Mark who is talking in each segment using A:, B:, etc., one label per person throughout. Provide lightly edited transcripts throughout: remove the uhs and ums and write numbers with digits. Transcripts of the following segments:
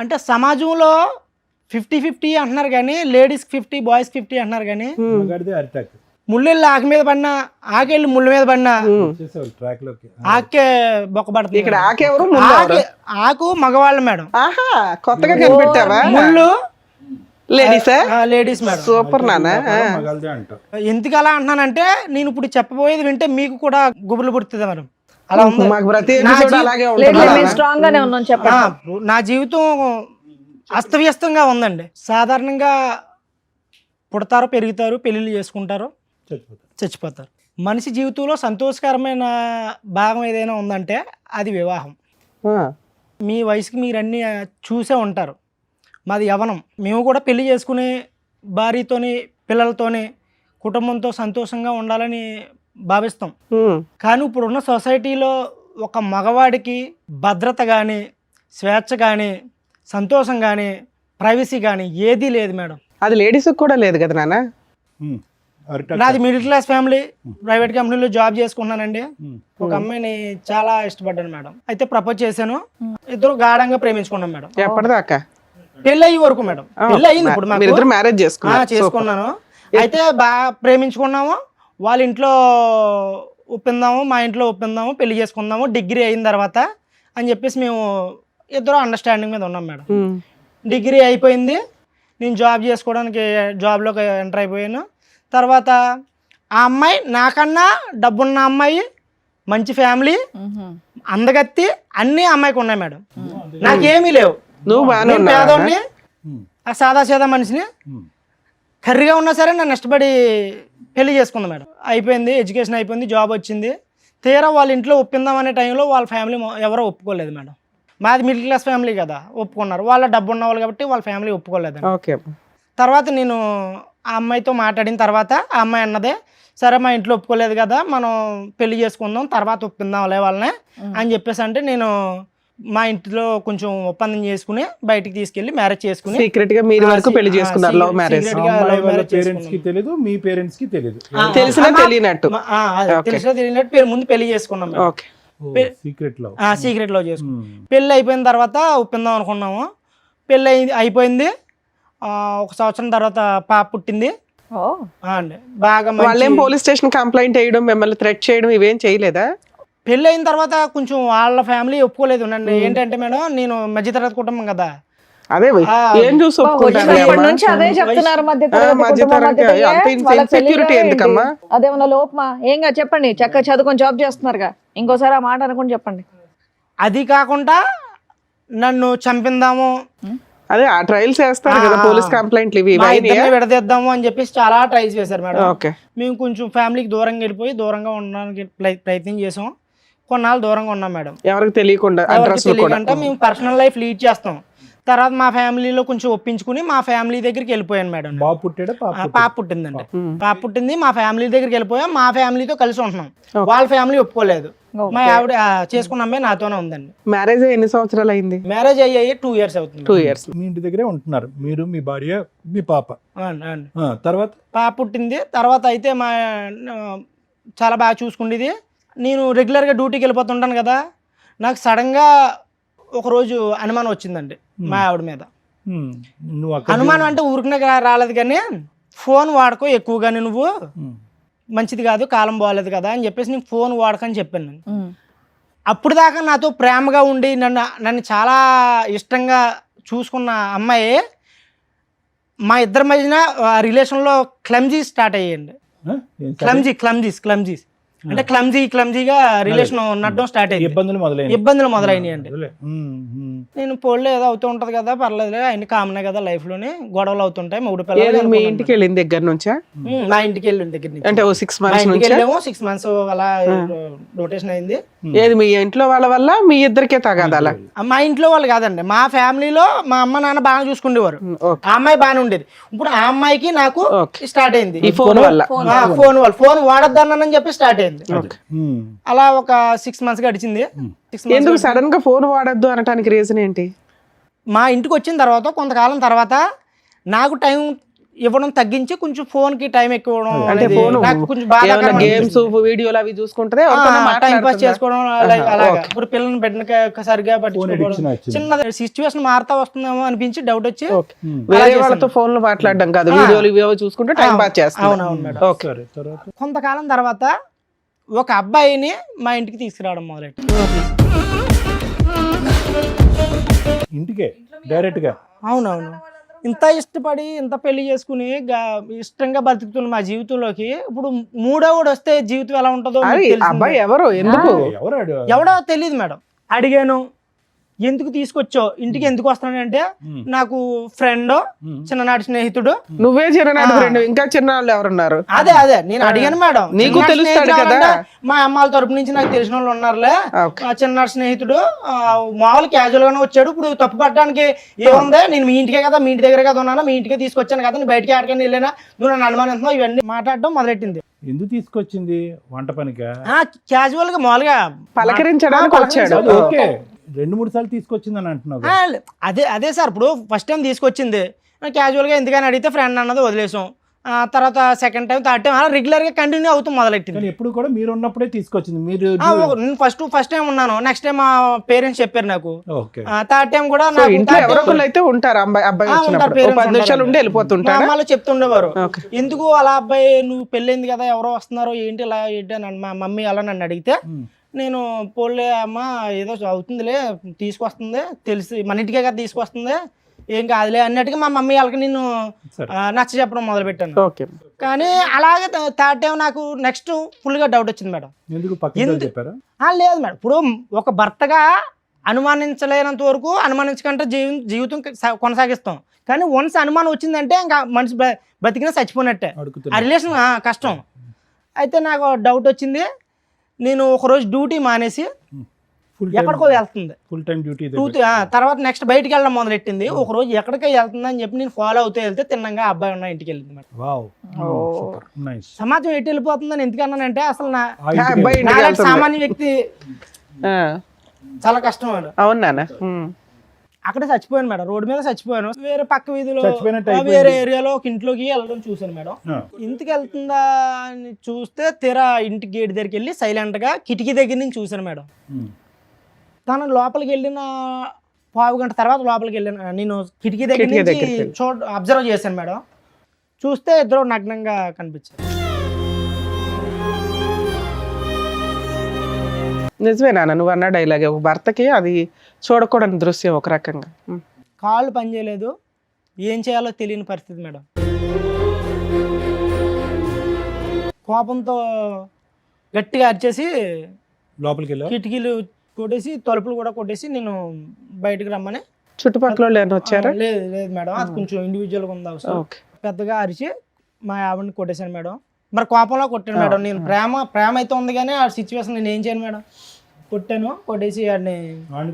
A: అంటే సమాజంలో 50-50 అంటున్నారు కానీ లేడీస్కి 50 బాయ్స్కి 50 అంటున్నారు కానీ ముళ్ళెళ్ళి ఆకు మీద పడినా ఆకెళ్ళి ముళ్ళ మీద పడినా ఆకే బొక్క పడుతుంది.
B: ఇక్కడ ఆకెవరు
A: ఆకు మగవాళ్ళు మేడం,
B: కొత్తగా కనిపెట్టావా?
A: ముళ్ళు
B: లేడీసా?
A: Ladies madam.
B: సూపర్ నాన్న.
A: ఎందుకు అలా అంటున్నానంటే నేను ఇప్పుడు చెప్పబోయేది వింటే మీకు కూడా గుబులు పుడుతుంది మేడం. అలా ఉంది.
B: మాకు ప్రతి ఎపిసోడ్ అలాగే
C: స్ట్రాంగ్ గానే ఉన్నాం చెప్పండి.
A: నా జీవితం అస్తవ్యస్తంగా ఉందండి. సాధారణంగా పుడతారు, పెరుగుతారు, పెళ్ళిళ్ళు చేసుకుంటారు, చచ్చిపోతారు. మనిషి జీవితంలో సంతోషకరమైన భాగం ఏదైనా ఉందంటే అది వివాహం. మీ వయసుకి మీరు అన్నీ చూసే ఉంటారు. మాది యవ్వనం. మేము కూడా పెళ్లి చేసుకుని భార్యతోని పిల్లలతోని కుటుంబంతో సంతోషంగా ఉండాలని భావిస్తాం. కానీ ఇప్పుడున్న సొసైటీలో ఒక మగవాడికి భద్రత కానీ, స్వేచ్ఛ కానీ, సంతోషం కానీ, ప్రైవసీ కానీ ఏదీ లేదు మేడం.
B: అది లేడీస్ కూడా లేదు కదా నాన్న.
A: నాది మిడిల్ క్లాస్ ఫ్యామిలీ, ప్రైవేట్ కంపెనీలో జాబ్ చేసుకున్నానండి. ఒక అమ్మాయిని చాలా ఇష్టపడ్డాను మేడం. అయితే ప్రపోజ్ చేశాను. ఇద్దరు గాఢంగా ప్రేమించుకున్నాం మేడం.
B: ఎప్పటిదాకా?
A: పెళ్ళి అయ్యే వరకు మేడం. పెళ్ళి అయింది ఇప్పుడు మాకు.
B: మ్యారేజ్
A: చేసుకున్నాను. అయితే బాగా ప్రేమించుకున్నాము. వాళ్ళ ఇంట్లో ఒప్పిందాము, మా ఇంట్లో ఒప్పిందాము, పెళ్లి చేసుకుందాము డిగ్రీ అయిన తర్వాత అని చెప్పేసి మేము ఇద్దరు అండర్స్టాండింగ్ మీద ఉన్నాం మేడం. డిగ్రీ అయిపోయింది. నేను జాబ్ చేసుకోవడానికి జాబ్లోకి ఎంటర్ అయిపోయాను. తర్వాత ఆ అమ్మాయి నాకన్నా డబ్బున్న అమ్మాయి, మంచి ఫ్యామిలీ, అందగత్తి అన్నీ అమ్మాయికి ఉన్నాయి మేడం. నాకేమీ లేవు. పేదోడిని, ఆ సాదాసీదా మనిషిని, కర్రీగా ఉన్నా సరే నన్ను ఇష్టపడి పెళ్లి చేసుకుంది మేడం. అయిపోయింది, ఎడ్యుకేషన్ అయిపోయింది, జాబ్ వచ్చింది. తీరా వాళ్ళ ఇంట్లో ఒప్పిందాం అనే టైంలో వాళ్ళ ఫ్యామిలీ ఎవరో ఒప్పుకోలేదు మేడం. మాది మిడిల్ క్లాస్ ఫ్యామిలీ కదా, ఒప్పుకున్నారు. వాళ్ళ డబ్బు ఉన్న వాళ్ళు కాబట్టి వాళ్ళ ఫ్యామిలీ ఒప్పుకోలేదు. తర్వాత నేను ఆ అమ్మాయితో మాట్లాడిన తర్వాత ఆ అమ్మాయి అన్నదే, సరే మా ఇంట్లో ఒప్పుకోలేదు కదా, మనం పెళ్లి చేసుకుందాం, తర్వాత ఒప్పిందాంలే వాళ్ళని అని చెప్పేసి అంటే నేను మా ఇంట్లో కొంచెం ఒప్పందం చేసుకుని బయటికి తీసుకెళ్లి మ్యారేజ్ చేసుకుని
B: సీక్రెట్ గా మీరు వరకు పెళ్లి చేసుకున్నారు. Love marriage.
D: పేరెంట్స్ కి తెలియదు, మీ పేరెంట్స్ కి తెలియదు.
B: తెలిసినా తెలియనట్టు
A: ముందు పెళ్లి చేసుకున్నాం.
D: సీక్రెట్
A: లవ్ చేసుకున్నాం. పెళ్లి అయిపోయిన తర్వాత ఒప్పిందాం అనుకున్నాము. పెళ్లి అయిపోయింది. 1 సంవత్సరం తర్వాత పాప పుట్టింది అండి. బాగా
B: వాళ్ళేం పోలీస్ స్టేషన్ కంప్లైంట్ చేయడం, మిమ్మల్ని థ్రెట్ చేయడం ఇవేం చేయలేదా?
A: పెళ్ళి అయిన తర్వాత కొంచెం వాళ్ళ ఫ్యామిలీ ఒప్పుకోలేదు నన్ను. ఏంటంటే మేడం, నేను మధ్యతరగతి కుటుంబం కదా.
B: అదే ఏం చూసి
C: అదేమన్నా లోపమా? ఏంగా చెప్పండి, చక్కగా చదువుకొని జాబ్ చేస్తున్నారుగా, ఇంకోసారి ఆ మాట అనుకుని చెప్పండి.
A: అది కాకుండా నన్ను చంపిందాము,
B: అదే ఆ ట్రయల్స్ చేస్తారు కదా పోలీస్ కంప్లైంట్లు, ఇవి
A: విడదీద్దాము అని చెప్పేసి చాలా ట్రైల్స్ చేశారు మేడం. మేము కొంచెం ఫ్యామిలీకి దూరంగా వెళ్ళిపోయి దూరంగా ఉండడానికి ప్రయత్నం చేసాం. కొన్నాళ్ళు దూరంగా ఉన్నాం మేడం.
B: ఎవరికి తెలియకుండా
A: మేము పర్సనల్ లైఫ్ లీడ్ చేస్తాం. తర్వాత మా ఫ్యామిలీలో కొంచెం ఒప్పించుకుని మా ఫ్యామిలీ దగ్గరికి వెళ్ళిపోయాను మేడం. పాప పుట్టిందండి. పాప పుట్టింది, మా ఫ్యామిలీ దగ్గరికి వెళ్ళిపోయాం. మా ఫ్యామిలీతో కలిసి ఉంటున్నాం. వాళ్ళ ఫ్యామిలీ ఒప్పుకోలేదు. మా ఆవిడ చేసుకున్న అమ్మాయి నాతోనే ఉందండి.
B: మ్యారేజ్ ఎన్ని సంవత్సరాలు అయింది?
A: మ్యారేజ్ అయ్యి 2 years అవుతుంది.
B: 2 years.
D: మీ ఇంటి దగ్గరే ఉంటున్నారు మీరు, మీ భార్య, మీ పాప. తర్వాత
A: పాప పుట్టింది. తర్వాత అయితే మా చాలా బాగా చూసుకుండేది. నేను రెగ్యులర్గా డ్యూటీకి వెళ్ళిపోతుంటాను కదా. నాకు సడన్గా ఒకరోజు అనుమానం వచ్చిందండి మా ఆవిడ మీద. అనుమానం అంటే ఊరికనే రాలేదు కానీ, ఫోన్ వాడుకో ఎక్కువగానే, నువ్వు మంచిది కాదు, కాలం బాగాలేదు కదా అని చెప్పేసి నేను ఫోన్ వాడకని చెప్పాను. అప్పుడు దాకా నాతో ప్రేమగా ఉండి నన్ను చాలా ఇష్టంగా చూసుకున్న అమ్మాయి మా ఇద్దరి మధ్యన రిలేషన్లో క్లమ్జీ స్టార్ట్ అయ్యండి. క్లమ్జీస్ అంటే క్లమ్జీగా రిలేషన్ నడడం స్టార్ట్ అయ్యింది. ఇబ్బందులు మొదలైనవి అండి. నేను పోల్లో ఏదో అవుతూ ఉంటది కదా, పర్లేదు, అన్ని కామనే కదా లైఫ్ లోని, గొడవలు అవుతుంటాయి. మూడు పిల్లలు.
B: మీ ఇంటికి వెళ్ళిన దగ్గర నుంచా?
A: మా ఇంటికి వెళ్ళిన దగ్గర నుంచి
B: అంటే 6 months నుంచి
A: 6 months అలా రొటేషన్ అయింది.
B: ఏది మీ ఇంట్లో వాళ్ళ వల్ల మీ ఇద్దరికే తగాదాలా?
A: మా ఇంట్లో వాళ్ళు కాదండి, మా ఫ్యామిలీలో మా అమ్మ నాన్న బాగా చూసుకునేవారు. ఆ అమ్మాయి బాగానే ఉండేది. ఇప్పుడు ఆ అమ్మాయికి నాకు స్టార్ట్ అయింది
B: ఫోన్ వల్ల.
A: ఫోన్ వాడొద్దన్నానని చెప్పి స్టార్ట్ అయింది. అలా ఒక 6 months గడిచింది.
B: ఎందుకు సడన్ గా ఫోన్ వాడద్దు అనడానికి రీజన్ ఏంటి?
A: మా ఇంటికి వచ్చిన తర్వాత కొంతకాలం తర్వాత నాకు టైం ఇవ్వడం తగ్గించి కొంచెం ఫోన్ కి టైం ఎక్కువ ఇవ్వడం
B: అంటే
A: అనేది
B: ఫోన్
A: నాకు కొంచెం బాగా
B: గేమ్స్ వీడియోలు అవి చూసుకుంటే
A: టైం పాస్ చేసుకోవడం అలాగా ఇప్పుడు పిల్లల్ని పెట్టిన సరిగా పట్టించుకోవడం
D: addiction వచ్చింది.
A: చిన్న సిచ్యువేషన్ మారుతా వస్తుందేమో అనిపించి డౌట్ వచ్చి
B: వేరే వాళ్ళతో ఫోన్ లో మాట్లాడడం కాదు, వీడియోలు ఇవేవో చూసుకుంటే టైం పాస్ చేస్తాను.
A: అవునవును మేడం.
B: ఓకే.
D: సరే తర్వాత
A: కొంతకాలం తర్వాత ఒక అబ్బాయిని మా ఇంటికి తీసుకురావడం మొదలెట్టి
D: ఇంటికే డైరెక్ట్ గా
A: అవునవును ఇంత ఇష్టపడి ఇంత పెళ్లి చేసుకుని ఇష్టంగా బతుకుతున్న మా జీవితంలోకి ఇప్పుడు మూడోవాడు వస్తే జీవితం ఎలా ఉంటుందో మీకు
B: అది
A: తెలిసిందే.
B: అబ్బాయి ఎవరు, ఎందుకు?
D: ఎవరు
A: ఎవడో తెలియదు మేడం. అడిగాను ఎందుకు తీసుకొచ్చావు ఇంటికి, ఎందుకు వస్తానంటే నాకు ఫ్రెండ్ చిన్ననాటి స్నేహితుడు.
B: నువ్వే చిన్ననాటి ఫ్రెండ్, ఇంకా చిన్నవాళ్ళు ఎవరున్నారు?
A: అదే నేను అడిగాను మేడం.
B: నీకు
A: చిన్ననాటి
B: తెలుస్తాడు
A: స్నేహితుడు
B: కదా.
A: అంటే మా అమ్మాల తరపు నుంచి నాకు తెలిసిన వాళ్ళు ఉన్నారులే.
B: ఓకే.
A: ఆ చిన్ననాటి స్నేహితుడు మామూలు క్యాజువల్ గానే వచ్చాడు. ఇప్పుడు తప్పు పట్టడానికి ఏముంది, నేను మీ ఇంటికే కదా, మీ ఇంటి దగ్గర కదా ఉన్నాను, మీ ఇంటికే తీసుకొచ్చాను కదా, నేను బయటికి ఆడకని వెళ్ళినా నువ్వు నన్ను అనుమానిస్తున్నావు, ఇవన్నీ మాట్లాడడం మొదలెట్టింది.
D: ఎందుకు తీసుకొచ్చింది? వంట పనికా?
A: క్యాజువల్ గా మామూలుగా
B: పలకరించడానికి వచ్చాడు.
D: అది ఓకే, 2-3 సార్లు తీసుకొచ్చింది అని అంటున్నావు కదా.
A: అదే సార్, ఇప్పుడు ఫస్ట్ టైం తీసుకొచ్చింది క్యాజువల్ గా ఎందుకని అడిగితే ఫ్రెండ్ అన్నది వదిలేసాం. తర్వాత సెకండ్ టైం థర్డ్ టైం అలా రెగ్యులర్ గా కంటిన్యూ అవుతూ మొదలెట్టింది.
D: కానీ ఎప్పుడు కూడా మీరు ఉన్నప్పుడే తీసుకొచ్చింది. మీరు
A: నేను ఫస్ట్ టైం ఉన్నాను, నెక్స్ట్ టైం మా పేరెంట్స్ చెప్పారు నాకు.
D: ఓకే.
A: థర్డ్ టైం కూడా
B: సో ఇంట్లో ఎవరో ఒకళ్ళు అయితే ఉంటారు, అబ్బాయి వచ్చినప్పుడు ఓ 10 నిమిషాలు ఉండి వెళ్ళిపోతుంటారు.
A: అమ్మాయిలు చెప్తుండేవారు
B: ఓకే.
A: ఎందుకు అలా అబ్బాయి నువ్వు పెళ్ళైంది కదా, ఎవరో వస్తున్నారో ఏంటి ఇలా ఏంటి అని మా మమ్మీ అలా నన్ను అడిగితే నేను పోలే అమ్మ ఏదో అవుతుందిలే, తీసుకొస్తుంది తెలిసి మన ఇంటికే కదా తీసుకొస్తుంది, ఏం కాదులే అన్నట్టుగా మా మమ్మీ వాళ్ళకి నేను నచ్చ చెప్పడం మొదలు పెట్టాను.
B: ఓకే.
A: కానీ అలాగే థర్డ్ టైం నాకు నెక్స్ట్ ఫుల్ గా డౌట్ వచ్చింది మేడం.
D: ఎందుకు పక్కన చెప్పారా?
A: లేదు మేడం, ఇప్పుడు ఒక భర్తగా అనుమానించలేనంత వరకు అనుమానించకంటే జీవితం కొనసాగిస్తాం. కానీ వన్స్ అనుమానం వచ్చిందంటే ఇంకా మనిషి బతికినా చచ్చిపోయినట్టే, ఆ రిలేషన్ కష్టం. అయితే నాకు డౌట్ వచ్చింది. నేను ఒకరోజు డ్యూటీ మానేసి ఎక్కడికో వెళ్తుంది,
D: ఫుల్ టైం డ్యూటీ.
A: తర్వాత నెక్స్ట్ బయటికి వెళ్ళడం మొదలెట్టింది. ఒక రోజు ఎక్కడికో వెళ్తుంది అని చెప్పి నేను ఫాలో అవుతూ వెళ్తే తిన్నంగా అబ్బాయి ఉన్న ఇంటికి వెళ్ళింది మేడం. సమాజం ఎటు వెళ్ళిపోతుందని ఎందుకన్నానంటే అసలు నాలాంటి సామాన్య వ్యక్తి చాలా కష్టం మేడం.
B: అవునా?
A: అక్కడే చచ్చిపోయాను మేడం, రోడ్డు మీద చచ్చిపోయాను. వేరే పక్క వీధిలో వేరే ఏరియాలో ఒక ఇంట్లోకి వెళ్ళడం చూసాను మేడం. ఇంటికి వెళ్తుందా అని చూస్తే తీరా ఇంటి గేట్ దగ్గరికి వెళ్ళి సైలెంట్ గా కిటికీ దగ్గర నుంచి చూసాను మేడం. తను లోపలికి వెళ్ళిన పావు గంట తర్వాత లోపలికి వెళ్ళిన నేను కిటికీ దగ్గర నుంచి అబ్జర్వ్ చేశాను మేడం. చూస్తే ఇద్దరు నగ్నంగా కనిపించారు.
B: నిజమే నాన్న నువ్వు అన్న డైలాగే, ఒక భర్తకి అది చూడకూడని దృశ్యం ఒక రకంగా.
A: కాళ్ళు పనిచేయలేదు, ఏం చేయాలో తెలియని పరిస్థితి మేడం. కోపంతో గట్టిగా అరిచేసి
D: లోపలికి వెళ్ళా,
A: కిటికీలు కొట్టేసి తలుపులు కూడా కొట్టేసి నేను బయటకు రమ్మని.
B: చుట్టుపక్కల వచ్చారా?
A: లేదు మేడం, అది కొంచెం ఇండివిజువల్గా ఉంది అవసరం. పెద్దగా అరిచి మా ఆవిడని కొట్టేశాను మేడం. మరి కోపంలో కొట్టాను మేడం. నేను ప్రేమ అయితే ఉంది కానీ ఆ సిచ్యువేషన్ నేను ఏం చేయను మేడం. కొట్టాను, కొట్టేసి ఆడిని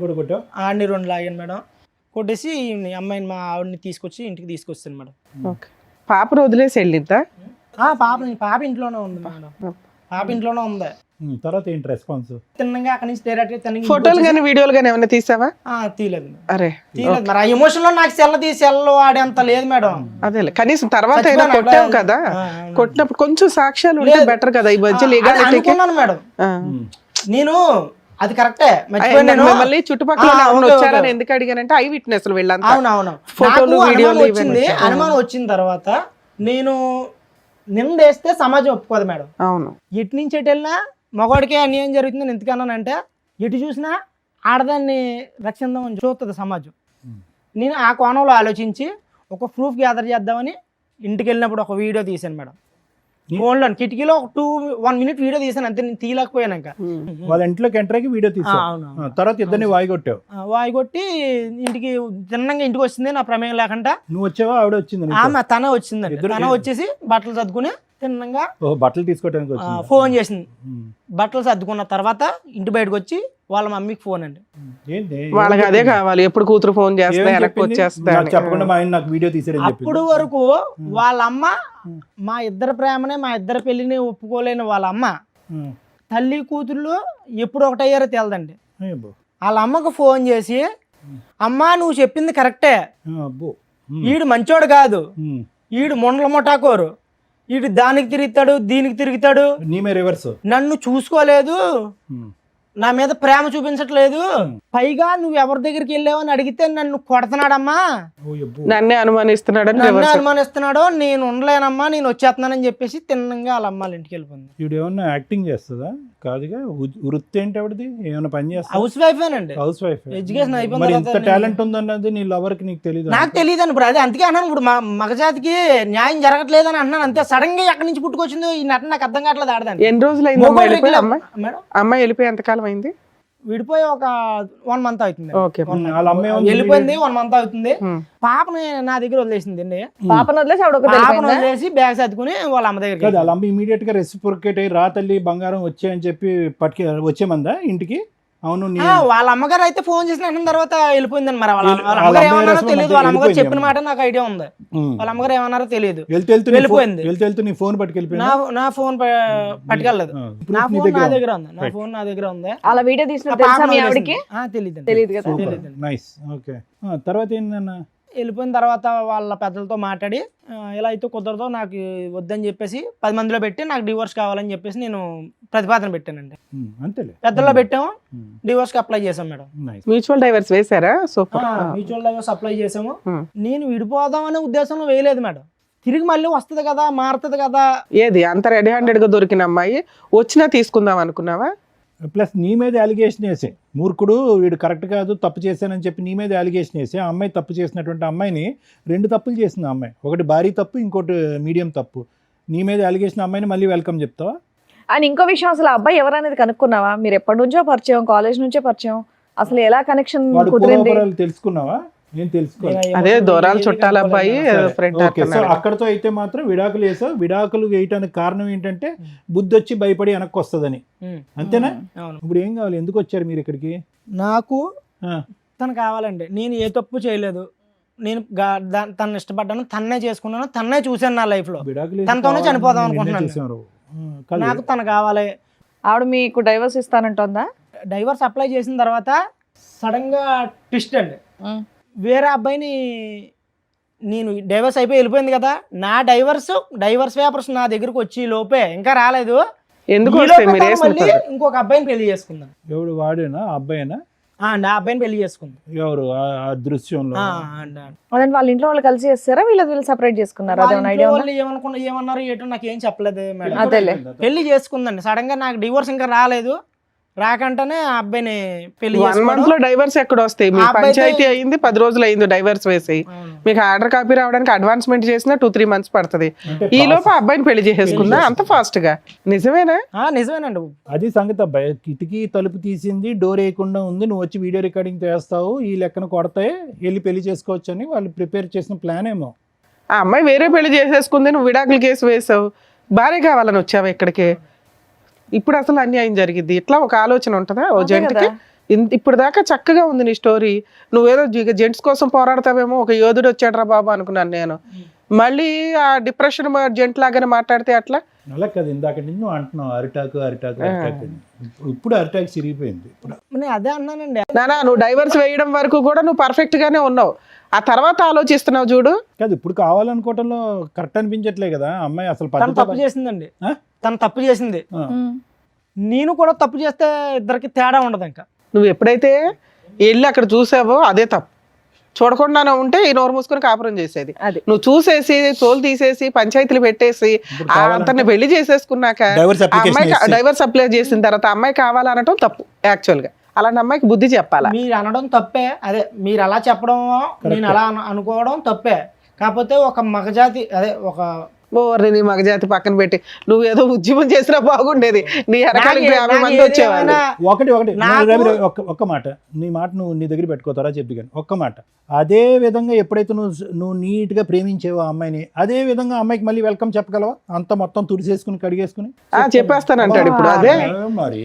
A: కూడా కొట్టాను, ఆడిని 2 లాగాను మేడం. కొట్టేసి అమ్మాయిని మా ఆవిడని తీసుకొచ్చి ఇంటికి తీసుకొచ్చాను మేడం.
B: పాపను వదిలేసి వెళ్ళిద్దా?
A: పాప ఇంట్లోనే ఉంది మేడం, పాప ఇంట్లోనే ఉంది.
D: తర్వాత ఏంటి రెస్పాన్స్?
A: తిన్నగా అక్కడి నుంచి డైరెక్ట్
B: ఫోటోలు కానీ వీడియోలు కానీ ఏమైనా తీసావా?
A: తీయలేదు.
B: అరే
A: తీయలేదు మరి, ఆ ఎమోషన్ లో నాకు సెల్ ఆడేంత లేదు మేడం.
B: అదే కనీసం తర్వాత అయినా కొట్టావు కదా, కొట్టినప్పుడు కొంచెం సాక్ష్యాలు ఉంటే బెటర్ కదా. ఈ మధ్య
A: అనుకున్నాను మేడం నేను, అది కరెక్టే.
B: మళ్ళీ చుట్టుపక్కల వచ్చారని ఎందుకు అడిగానంటే ఐ విట్నెస్ వెళ్ళాను.
A: అవునవును,
B: ఫోటోలు వీడియోలు
A: వచ్చింది. అనుమానం వచ్చిన తర్వాత నేను నిందేస్తే సమాజం ఒప్పుకోదు మేడం.
B: అవును,
A: ఎటు నుంచి ఎటు వెళ్ళినా మగవాడికే అన్యాయం జరుగుతుందని ఎందుకన్నానంటే ఎటు చూసినా ఆడదాన్ని రక్షిద్దామని చూస్తుంది సమాజం. నేను ఆ కోణంలో ఆలోచించి ఒక ప్రూఫ్ గ్యాదర్ చేద్దామని ఇంటికి వెళ్ళినప్పుడు ఒక వీడియో తీసాను మేడం. ఫోన్లో కిటికీలో 1 మినిట్ వీడియో తీసాను అంతే. నేను తీయలేకపోయాక
D: వాళ్ళ ఇంట్లోకి ఎంటర్ అయ్యి వీడియో తీసాను. తర్వాత ఇద్దరిని వాయిగొట్టావు.
A: వాయిగొట్టి ఇంటికి తిన్నంగా ఇంటికి వచ్చింది నా ప్రమేయం లేకుండా.
D: నువ్వు వచ్చావా ఆవిడ వచ్చింది?
A: తన వచ్చిందండి. తన వచ్చేసి బట్టలు సర్దుకుని తిన్నంగా
D: బట్టలు తీసుకోవడానికి
A: ఫోన్ చేసింది. బట్టలు సర్దుకున్న తర్వాత ఇంటి బయటకు వచ్చి వాళ్ళ మమ్మీకి ఫోన్ అండి.
B: వాళ్ళకి అదే కావాలి, ఎప్పుడు కూతురు ఫోన్ చేస్తా
D: చెప్పకుండా మా ఆయన నాకు వీడియో తీసాడు.
A: అప్పుడు వరకు వాళ్ళ అమ్మ మా ఇద్దరు ప్రేమనే మా ఇద్దరు పెళ్లిని ఒప్పుకోలేని వాళ్ళ అమ్మ తల్లి కూతుర్లు ఎప్పుడు ఒకటయ్యారో తెలదండి. వాళ్ళ అమ్మకు ఫోన్ చేసి అమ్మా నువ్వు చెప్పింది కరెక్టే, వీడు మంచోడు కాదు, ఈడు మొండల మొటాకోరు, ఈడు దానికి తిరుగుతాడు దీనికి తిరుగుతాడు,
D: నీమే రివర్స్.
A: నన్ను చూసుకోలేదు, నా మీద ప్రేమ చూపించట్లేదు, పైగా నువ్వు ఎవరి దగ్గరికి వెళ్ళావని అడిగితే నన్ను కొడుతున్నాడమ్మా,
B: నన్నే అనుమానిస్తున్నాడని
A: నన్ను అనుమానిస్తున్నాడు, నేను ఉండలేనమ్మా నేను వచ్చేస్తున్నానని చెప్పేసి తిన్నంగా వాళ్ళ అమ్మాళ్ళ ఇంటికి వెళ్ళిపోయింది.
D: ఇప్పుడు ఏమన్నా యాక్టింగ్ చేస్తుందా? కాదుగా, వృత్తి ఏంటి ఆవిడది? ఏమైనా పని చేస్తా?
A: హౌస్ వైఫేనండి.
D: House wife.
A: ఎడ్యుకేషన్ అయిపోయిన
D: మరి
A: తర్వాత
D: ఇంత టాలెంట్ ఉందన్నది నీ లవర్ కి నీకు తెలియదు?
A: నాకు తెలియదండి ఇప్పుడు, అదే అందుకే అన్నాను ఇప్పుడు మగజాతికి న్యాయం జరగట్లేదని అంటున్నాను అంతే. సడన్ గా ఎక్కడి నుంచి పుట్టుకొచ్చిందో ఈ నటన నాకు అర్థం కావట్లేదు. ఆడదాన్ని
B: ఎన్ని రోజులు అయింది
A: మేడం
B: అమ్మాయి వెళ్ళిపోయి ఎంతకాలం అయింది?
A: విడిపోయి ఒక 1 month అవుతుంది.
B: ఓకే,
D: వాళ్ళ అమ్మాయి
A: వెళ్ళిపోయింది 1 month అవుతుంది. పాపని నా దగ్గర వదిలేసింది అండి.
C: పాపను వదిలేసి ఆవిడ ఒకతే
A: పాపను
C: వెళ్ళిపోయిందా?
A: వదిలేసి బ్యాగ్ సర్దుకుని వాళ్ళ అమ్మ దగ్గరికి
D: కాదు, వాళ్ళ అమ్మ ఇమీడియట్ గా రెసిప్రొకేట్ అయ్యి రా తల్లి బంగారం వచ్చాయని చెప్పి వచ్చేమందా ఇంటికి? అవును,
A: వాళ్ళ అమ్మగారు అయితే ఫోన్ చేసిన అన్న తర్వాత వెళ్ళిపోయిందని. మరి వాళ్ళ అమ్మగారు ఏమన్నారో తెలియదు. వాళ్ళ అమ్మగారు చెప్పిన మాట నాకు ఐడియా ఉంది. వాళ్ళ అమ్మగారు ఏమన్నారో తెలియదు. వెళ్ళిపోయింది.
D: వెళ్తే నీ ఫోన్ పట్టుకెళ్ళిపోయింది.
A: నా ఫోన్ పట్టుకెళ్ళలేదు. నా ఫోన్ నా దగ్గర ఉంది. నా ఫోన్ నా దగ్గర ఉంది.
C: అలా వీడియో తీసిన తెలుసా మీ ఆవిడకి?
A: తెలియదు
C: కదా.
D: నైస్. ఓకే, తర్వాత ఏంటన్నా?
A: వెళ్ళిపోయిన తర్వాత వాళ్ళ పెద్దలతో మాట్లాడి ఇలా అయితే కుదరదో, నాకు వద్దని చెప్పేసి 10 మందిలో పెట్టి నాకు డివోర్స్ కావాలని చెప్పేసి నేను ప్రతిపాదన పెట్టానండి.
D: అంతేలే,
A: పెద్దల్లో పెట్టాము, డివోర్స్ కి అప్లై చేసాం మేడం.
B: మ్యూచువల్ డైవర్స్ వేసారా? సూపర్.
A: మ్యూచువల్ డైవర్స్ అప్లై చేసాము. నేను విడిపోదాం అనే ఉద్దేశంలో వేయలేదు మేడం. తిరిగి మళ్ళీ వస్తుంది కదా, మారుతుంది కదా.
B: ఏది అంత రెడీ హ్యాండెడ్ గా దొరికిన అమ్మాయి వచ్చినా తీసుకుందాం అనుకున్నావా?
D: ప్లస్ నీ మీద అలిగేషన్ వేసే మూర్ఖుడు వీడు కరెక్ట్ కాదు, తప్పు చేశానని చెప్పి నీ మీద అలిగేషన్ వేసి ఆ అమ్మాయి తప్పు చేసినటువంటి అమ్మాయిని 2 తప్పులు చేసింది ఆ అమ్మాయి. ఒకటి భారీ తప్పు, ఇంకోటి మీడియం తప్పు. నీ మీద అలిగేషన్ అమ్మాయిని మళ్ళీ వెల్కమ్ చెప్తావా?
C: అండ్ ఇంకో విషయం, అసలు ఆ అబ్బాయి ఎవరనేది కనుక్కున్నావా? మీరు ఎప్పటి నుంచో పరిచయం, కాలేజ్ నుంచే పరిచయం, అసలు ఎలా కనెక్షన్ కుదిరింది
D: తెలుసుకున్నావా? నేను తెలుసుకోవాలి.
B: అదే దూరాలు చుట్టాల అబ్బాయి ఫ్రెండ్.
D: అక్కడతో అయితే మాత్రం విడాకులు వేసావు. విడాకులు వేయటానికి కారణం ఏంటంటే బుద్ధి వచ్చి భయపడి వెనక్కి వస్తుందని, అంతేనా? ఇప్పుడు ఏం కావాలి? ఎందుకు వచ్చారు మీరు ఇక్కడికి?
A: నాకు తను కావాలండి. నేను ఏ తప్పు చేయలేదు. నేను తను ఇష్టపడ్డాను, తన్నే చేసుకున్నాను, తన్నే చూశాను నా లైఫ్ లో. తనతోనే చనిపోదాం అనుకుంటున్నాను. నాకు తను కావాలి.
C: ఆవిడ మీకు డైవర్స్ ఇస్తానంటుందా?
A: డైవర్స్ అప్లై చేసిన తర్వాత సడన్ గా ట్విస్ట్ అండి. వేరే అబ్బాయిని, నేను డైవర్స్ అయిపోయి వెళ్ళిపోయింది కదా, నా డైవర్స్ పేపర్స్ నా దగ్గరకు వచ్చి లోపే ఇంకా రాలేదు.
B: ఎందుకు
A: మళ్ళీ ఇంకొక అబ్బాయిని పెళ్లి చేసుకున్నాను.
D: ఎవడు? వాడేనా? అబ్బాయినా?
A: ఆ అబ్బాయిని పెళ్లి చేసుకుంది.
D: ఎవరు ఆ దృశ్యంలో?
C: అదంటే వాళ్ళ ఇంట్లో వాళ్ళు కలిసి చేస్తారా, వీళ్ళు సపరేట్ చేసుకున్నారా?
A: ఏమన్నారు ఏటో నాకు ఏం చెప్పలేదు మేడం. పెళ్లి చేసుకుందండి. సడన్ గా నాకు డివోర్స్ ఇంకా రాలేదు. రాకంటేనే ఆ అబ్బాయిని పెళ్లి
B: 1 month లో డైవర్స్ ఎక్కడ వస్తాయి? మీ పంచాయతీ అయింది 10 రోజులు అయింది డైవర్స్ వేసి. మీకు ఆర్డర్ కాపీ రావడానికి అడ్వాన్స్మెంట్ చేసినా 2-3 months పడుతుంది. ఈ లోపు అబ్బాయిని పెళ్లి చేసేసుకుందా అంత ఫాస్ట్ గా? నిజమేనా?
A: నిజమేనండి.
D: అది సంగతి అబ్బాయి. కిటికీ తలుపు తీసింది, డోర్ వేయకుండా ఉంది, నువ్వు వచ్చి వీడియో రికార్డింగ్ చేస్తావు, ఈ లెక్కన కొడతాయి, వెళ్ళి పెళ్లి చేసుకోవచ్చు అని వాళ్ళు ప్రిపేర్ చేసిన ప్లాన్ ఏమో.
B: ఆ అమ్మాయి వేరే పెళ్లి చేసేసుకుంది, నువ్వు విడాకుల కేసు వేసావు, భార్య కావాలని వచ్చావు ఇక్కడికి. ఇప్పుడు అసలు అన్యాయం జరిగింది. ఇట్లా ఒక ఆలోచన ఉంటుందా ఓ జంటకి? ఇప్పుడు దాకా చక్కగా ఉంది నీ స్టోరీ. నువ్వేదో జెంట్స్ కోసం పోరాడతావేమో, ఒక యోధుడు వచ్చాడ్రా బాబు అనుకున్నాను నేను. మళ్ళీ ఆ డిప్రెషన్ జెంట్ లాగానే మాట్లాడితే అట్లా?
D: అలా కదా, ఇందాక నుంచి నువ్వు అంటున్నావు అరిటాకు. ఇప్పుడు అరిటాకు చిరిగిపోయింది.
A: అదే అన్నానండి.
B: నానా, నువ్వు డైవర్స్ వేయడం వరకు కూడా నువ్వు పర్ఫెక్ట్ గానే ఉన్నావు. ఆ తర్వాత ఆలోచిస్తున్నావు చూడు.
D: కాదు, ఇప్పుడు కావాలనుకోవటంలో కరెక్ట్ అనిపించట్లే కదా అమ్మాయి. అసలు
A: తప్పు చేసిందండి. తను తప్పు చేసింది, నేను కూడా తప్పు చేస్తే ఇద్దరికి తేడా ఉండదు. ఇంకా
B: నువ్వు ఎప్పుడైతే వెళ్ళి అక్కడ చూసావో అదే తప్పు. చూడకుండానే ఉంటే ఈ నోరు మూసుకొని కాపురం చేసేది. నువ్వు చూసేసి తోలు తీసేసి పంచాయతీలు పెట్టేసి అంతని పెళ్లి చేసేసుకున్నాక డైవర్స్ అప్లై చేసిన తర్వాత అమ్మాయి కావాలనటం తప్పు. యాక్చువల్ గా అలాంటి అమ్మాయికి బుద్ధి చెప్పాలా?
A: మీరు అనడం తప్పే. అదే మీరు అలా చెప్పడం, నేను అలా అనుకోవడం తప్పే. కాకపోతే ఒక మగజాతి, అదే ఒక
B: నీ మగజాతి పక్కన పెట్టి నువ్వు ఏదో ఉద్యమం చేసినా బాగుండేది. నీ వెనకాలకి 50 మంది వచ్చేవాళ్ళు.
D: ఒకటి ఒక్క మాట, నీ మాట నువ్వు నీ దగ్గర పెట్టుకోతారా చెప్తు కానీ ఒక్క మాట. అదే విధంగా ఎప్పుడైతే నువ్వు నీట్ గా ప్రేమించేవో ఆ అమ్మాయిని, అదే విధంగా అమ్మాయికి మళ్ళీ వెల్కమ్ చెప్పగలవా? అంత మొత్తం తుడిసేసుకుని కడిగేసుకుని
B: చెప్పేస్తానంటాడు ఇప్పుడు. అదే
C: మరి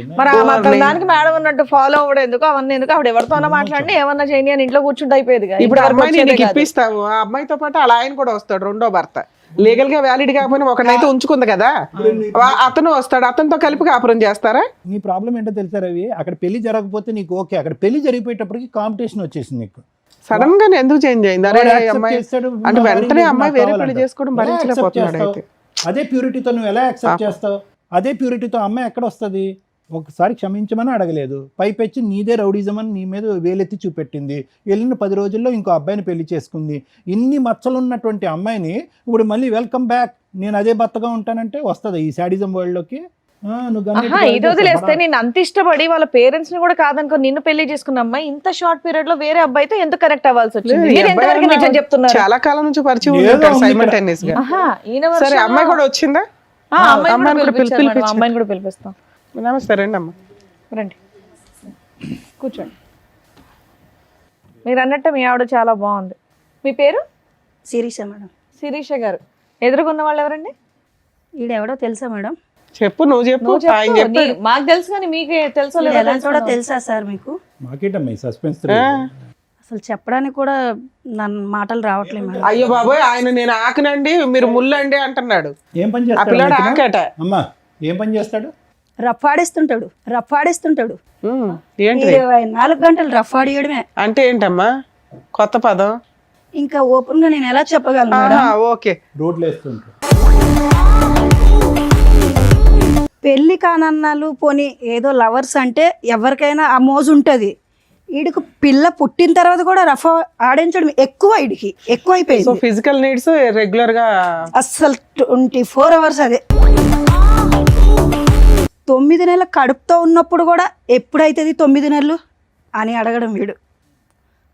C: దానికి మేడం ఉన్నట్టు ఫాలో అవ్వడం ఎందుకు? అవన్నీ ఎందుకు? ఆవిడ ఎవరితోనో మాట్లాడి ఏమన్నా చేయని అని ఇంట్లో కూర్చుంటే అయిపోయేది.
B: ఇప్పుడు అమ్మాయిని నీకు ఇప్పిస్తావు, ఆ అమ్మాయితో పాటు అలా ఆయన కూడా వస్తాడు, రెండో భర్త. లీగల్ గా వ్యాలిడ్ కాకపోయినా ఒకనైతే ఉంచుకుంది కదా, అతను వస్తాడు, అతనితో కలిపి కాపురం చేస్తారా?
D: నీ ప్రాబ్లం ఏంటో తెలుసా రవి? అక్కడ పెళ్లి జరగకపోతే నీకు ఓకే, అక్కడ పెళ్లి జరిగిపోయేటప్పటికి కాంపిటీషన్ వచ్చేసింది నీకు.
B: సడన్ గా ఎందుకు చేంజ్ అయింది? అరే
D: వాడు accept
B: అమ్మాయి
D: చేస్తాడు,
B: అంటే
D: నా
B: వెంటనే
D: భార్య
B: అమ్మాయి
D: నాకు
B: వేరే పెళ్లి
D: కావాలంటాడు.
B: చేసుకోవడం
D: ఎలా accept
B: భరించలేకపోతున్నాడు
D: చేస్తావు?
B: అయితే.
D: అదే ప్యూరిటీతో నువ్వు ఎలా యాక్సెప్ట్ చేస్తావు? అదే ప్యూరిటీతో అమ్మాయి ఎక్కడ వస్తుంది? ఒకసారి క్షమించమని అడగలేదు, పైపెచ్చి నీదే రౌడీజం అని నీ మీద వేలెత్తి చూపెట్టింది. వెళ్ళిన 10 రోజుల్లో ఇంకో అబ్బాయిని పెళ్లి చేసుకుంది. ఇన్ని మచ్చలు ఉన్నటువంటి అమ్మాయిని ఇప్పుడు మళ్ళీ వెల్కమ్ బ్యాక్, నేను అదే భర్తగా ఉంటానంటే వస్తుంది ఈ శాడిజం వరల్డ్లోకి?
C: ఇది వదిలేస్తే నేను అంత ఇష్టపడి వాళ్ళ పేరెంట్స్ ని కూడా కాదనుకో నిన్ను పెళ్లి చేసుకున్న అమ్మాయి ఇంత షార్ట్ పీరియడ్ లో వేరే అబ్బాయితో ఎందుకు కనెక్ట్ అవ్వాల్సి వచ్చింది?
B: లేదు, ఈ
C: మీరు ఎంతవరకు
B: అబ్బాయి
C: నిజం చెప్తున్నారు?
B: చాలా కాలం నుంచి పరిచయం
D: ఏదో
B: ఉంటాడు
D: ఉంది
B: సైమల్టేనియస్ గా.
C: ఈయన
B: సరే
C: version
B: అమ్మాయి కూడా వచ్చిందా?
C: అమ్మాయిని కూడా పిలిపించారు మేడం,
B: పిలిపించు.
C: అమ్మాయిని కూడా పిలిపిస్తాం.
B: నమస్తే, రండి అమ్మ.
C: రండి కూర్చోండి. మీరు అన్నట్టు మీ ఆవిడ చాలా బాగుంది. మీ పేరు?
E: శిరీష మేడం.
C: శిరీష గారు. ఎదురుగున్న వాళ్ళు ఎవరండి?
E: ఈడెవడో తెలుసా మేడం?
B: చెప్పు, నువ్వు చెప్పు.
C: నువ్వు
B: ఆయన
C: చెప్పు.
B: చెప్పాడు.
C: మాకు తెలుసు కానీ మీకే తెలుసో లేదో
E: ఎలా కూడా
C: తెలుసుకుందాం.
E: తెలుసా సార్ మీకు?
D: మాకేటమ్మా ఈ సస్పెన్స్?
E: అసలు చెప్పడానికి కూడా నన్ను మాటలు రావట్లేదు మేడం.
B: అయ్యో బాబోయ్, ఆయన నేను ఆకనండి మీరు ముల్లండి అంటున్నాడు.
D: ఏం పని
B: ఆ పిల్లాడు
D: చేస్తాడు
B: ఆకట.
D: అమ్మా? ఏం పని చేస్తాడు?
E: రఫాడిస్తుంటాడు.
B: ఏంటి
E: 24 గంటలు రఫాడియడమే.
B: అంటే ఏంటమ్మా కొత్త పదం?
E: ఇంకా ఓపెన్ గా నేను ఎలా చెప్పగలను మేడం?
B: ఓకే.
D: రోడ్లు వేస్తుంటాడు.
E: పెళ్లి కానన్నాలు పోనీ ఏదో లవర్స్ అంటే ఎవరికైనా ఆ మోజు ఉంటుంది. వీడికి పిల్ల పుట్టిన తర్వాత కూడా రఫా ఆడించడం ఎక్కువ, వీడికి
B: సో
E: ఎక్కువైపోయింది.
B: ఫిజికల్ నీడ్స్ రెగ్యులర్ గా
E: అస్సలు 24 అవర్స్ అదే. 9 నెలల కడుపుతో ఉన్నప్పుడు కూడా ఎప్పుడైతుంది 9 నెలలు అని అడగడం వీడు.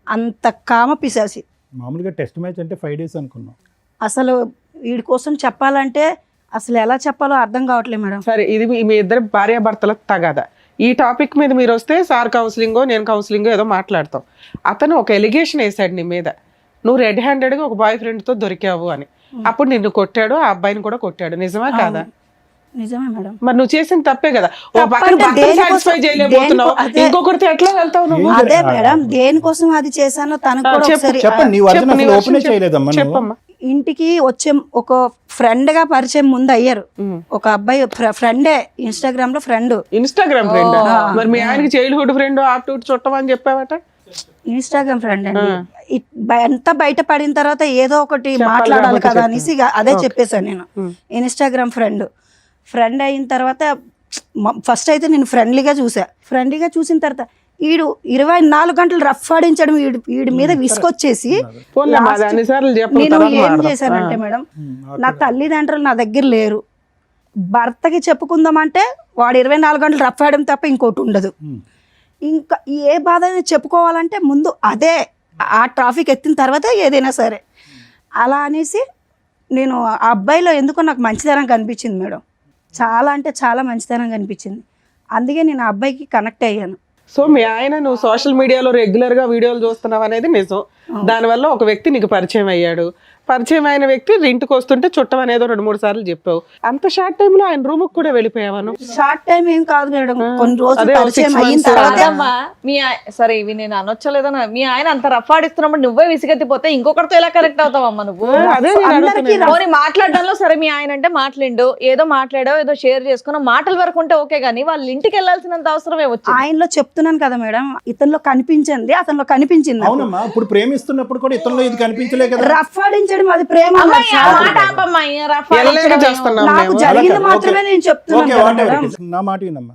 E: అంత కామ పిశాసి.
D: మామూలుగా టెస్ట్ మ్యాచ్ అంటే 5 days అనుకున్నాం.
E: అసలు వీడి కోసం చెప్పాలంటే అసలు ఎలా చెప్పాలో అర్థం కావట్లేదు మేడం.
B: సరే, ఇది మీ ఇద్దరు భార్యాభర్తల తగాదా. ఈ టాపిక్ మీద మీరు వస్తే సార్ కౌన్సిలింగో నేను కౌన్సిలింగో ఏదో మాట్లాడతాం. అతను ఒక ఎలిగేషన్ వేసాడు నీ మీద, నువ్వు రెడ్ హ్యాండెడ్గా ఒక బాయ్ ఫ్రెండ్తో దొరికావు అని. అప్పుడు నిన్ను కొట్టాడు, ఆ అబ్బాయిని కూడా కొట్టాడు. నిజమా కాదా?
E: నిజమే మేడం.
B: మరి నువ్వు చేసిన తప్పే కదా. ఓ
E: తప్పంటే
B: పక్కన భర్తను
E: దేనికోసం-
B: సాటిస్ఫై చేయలేకపోతున్నావు,
E: అదే.
B: ఇంకొకరితో ఎట్లా వెళ్తావు నువ్వు?
E: అదే మేడం, దేనికోసం అది చేశానో తనకు కూడా
B: చెప్పు,
E: ఒకసారి
D: చెప్పండి, నీ వర్జన్
B: చెప్పు, నీ
D: అసలు
B: version
D: ఓపెనే
B: చెప్పు.
D: చేయలేదమ్మా నువ్వు.
B: చెప్పమ్మా.
E: ఇంటికి వచ్చే ఒక ఫ్రెండ్ గా పరిచయం ముందు అయ్యారు. ఒక అబ్బాయి ఫ్రెండే, ఇన్స్టాగ్రామ్ లో ఫ్రెండ్.
B: Instagram friend? మరి మీ ఆయనకి చైల్డ్హుడ్ ఫ్రెండ్ ఆప్టూట్ చుట్టం అని చెప్పావట.
E: ఇన్స్టాగ్రామ్ ఫ్రెండ్ అండి. ఎంత బయట పడిన తర్వాత ఏదో ఒకటి మాట్లాడాలి కదా అనేసి ఇక అదే చెప్పేశాను నేను. ఇన్స్టాగ్రామ్ ఫ్రెండ్ అయిన తర్వాత ఫస్ట్ అయితే నేను ఫ్రెండ్లీగా చూసిన తర్వాత వీడు 24 గంటలు రఫ్ ఆడించడం, వీడి మీద విసుకొచ్చేసి
B: పోన్లేమ్మా, అది అన్నిసార్లు చెప్పు,
E: నేను
B: తర్వాత
E: ఏం
B: మాట్లాడదాం.
E: చేశానంటే మేడం, నా తల్లిదండ్రులు నా దగ్గర లేరు, భర్తకి చెప్పుకుందామంటే వాడు 24 గంటలు రఫ్ ఆడడం తప్ప ఇంకోటి ఉండదు. ఇంకా ఏ బాధ అయినా చెప్పుకోవాలంటే ముందు అదే, ఆ ట్రాఫిక్ ఎత్తిన తర్వాత ఏదైనా సరే. అలా అనేసి నేను ఆ అబ్బాయిలో ఎందుకో నాకు మంచితనం కనిపించింది మేడం. చాలా అంటే చాలా మంచితనం కనిపించింది. అందుకే నేను ఆ అబ్బాయికి కనెక్ట్ అయ్యాను.
B: సో మీ ఆయన నువ్వు సోషల్ మీడియాలో రెగ్యులర్ గా వీడియోలు చూస్తున్నావు అనేది నిజం. దానివల్ల ఒక వ్యక్తి నీకు పరిచయం అయ్యాడు. పరిచయం అయిన వ్యక్తి ఇంటికి వస్తుంటే చుట్టం అనేది 2-3 సార్లు చెప్పావు. అంత షార్ట్ టైమ్ లో ఆయన రూమ్ కూడా వెళ్ళిపోయావను?
E: షార్ట్ టైం ఏం కాదు మేడం, కొన్ని రోజులు
B: అదే,
E: పరిచయం
B: 6
E: అయిన
B: months
E: తర్వాత
C: కాదమ్మా, సరే ఇవి నేను అనొచ్చలేదన్నా, మీ ఆయన అంత రఫ్ ఆడిస్తున్నప్పుడు నువ్వే విసిగెత్తిపోతే ఇంకొకరితో ఎలా కనెక్ట్ అవుతావమ్మా నువ్వు?
B: అదే నేను
E: అందరికీ
B: అడుగుతున్నాను.
C: పోనీ మాట్లాడడంలో సరే మీ ఆయన అంటే మాట్లాడు, ఏదో మాట్లాడో ఏదో షేర్ చేసుకున్నా, మాటల వరకు ఉంటే ఓకే, కానీ వాళ్ళ ఇంటికి వెళ్ళాల్సినంత అవసరమే వచ్చింది.
E: ఆయనలో చెప్తున్నాను కదా మేడం, ఇతనిలో కనిపించింది, అతనిలో కనిపించింది నాకు.
D: అవునమ్మా, ఇప్పుడు ప్రేమిస్తున్నప్పుడు కూడా ఇతరులో ఇది కనిపించలే కదా?
E: రఫ్ ఆడించడం అది ప్రేమ
C: అమ్మాయి,
E: కాదు
C: ఆ
E: సార్.
C: మాట ఆపమ్మా, ఈ రఫ్
B: ఎల్లేక
C: ఆడించడం
B: చేస్తున్నాం
E: నాకు
B: మేము.
E: జరిగింది
D: ఓకే,
E: మాత్రమే నేను చెప్తున్నాను
D: ఓకే,
E: కదా
D: whatever
E: మేడం.
D: it is. నా మాట వినమ్మా,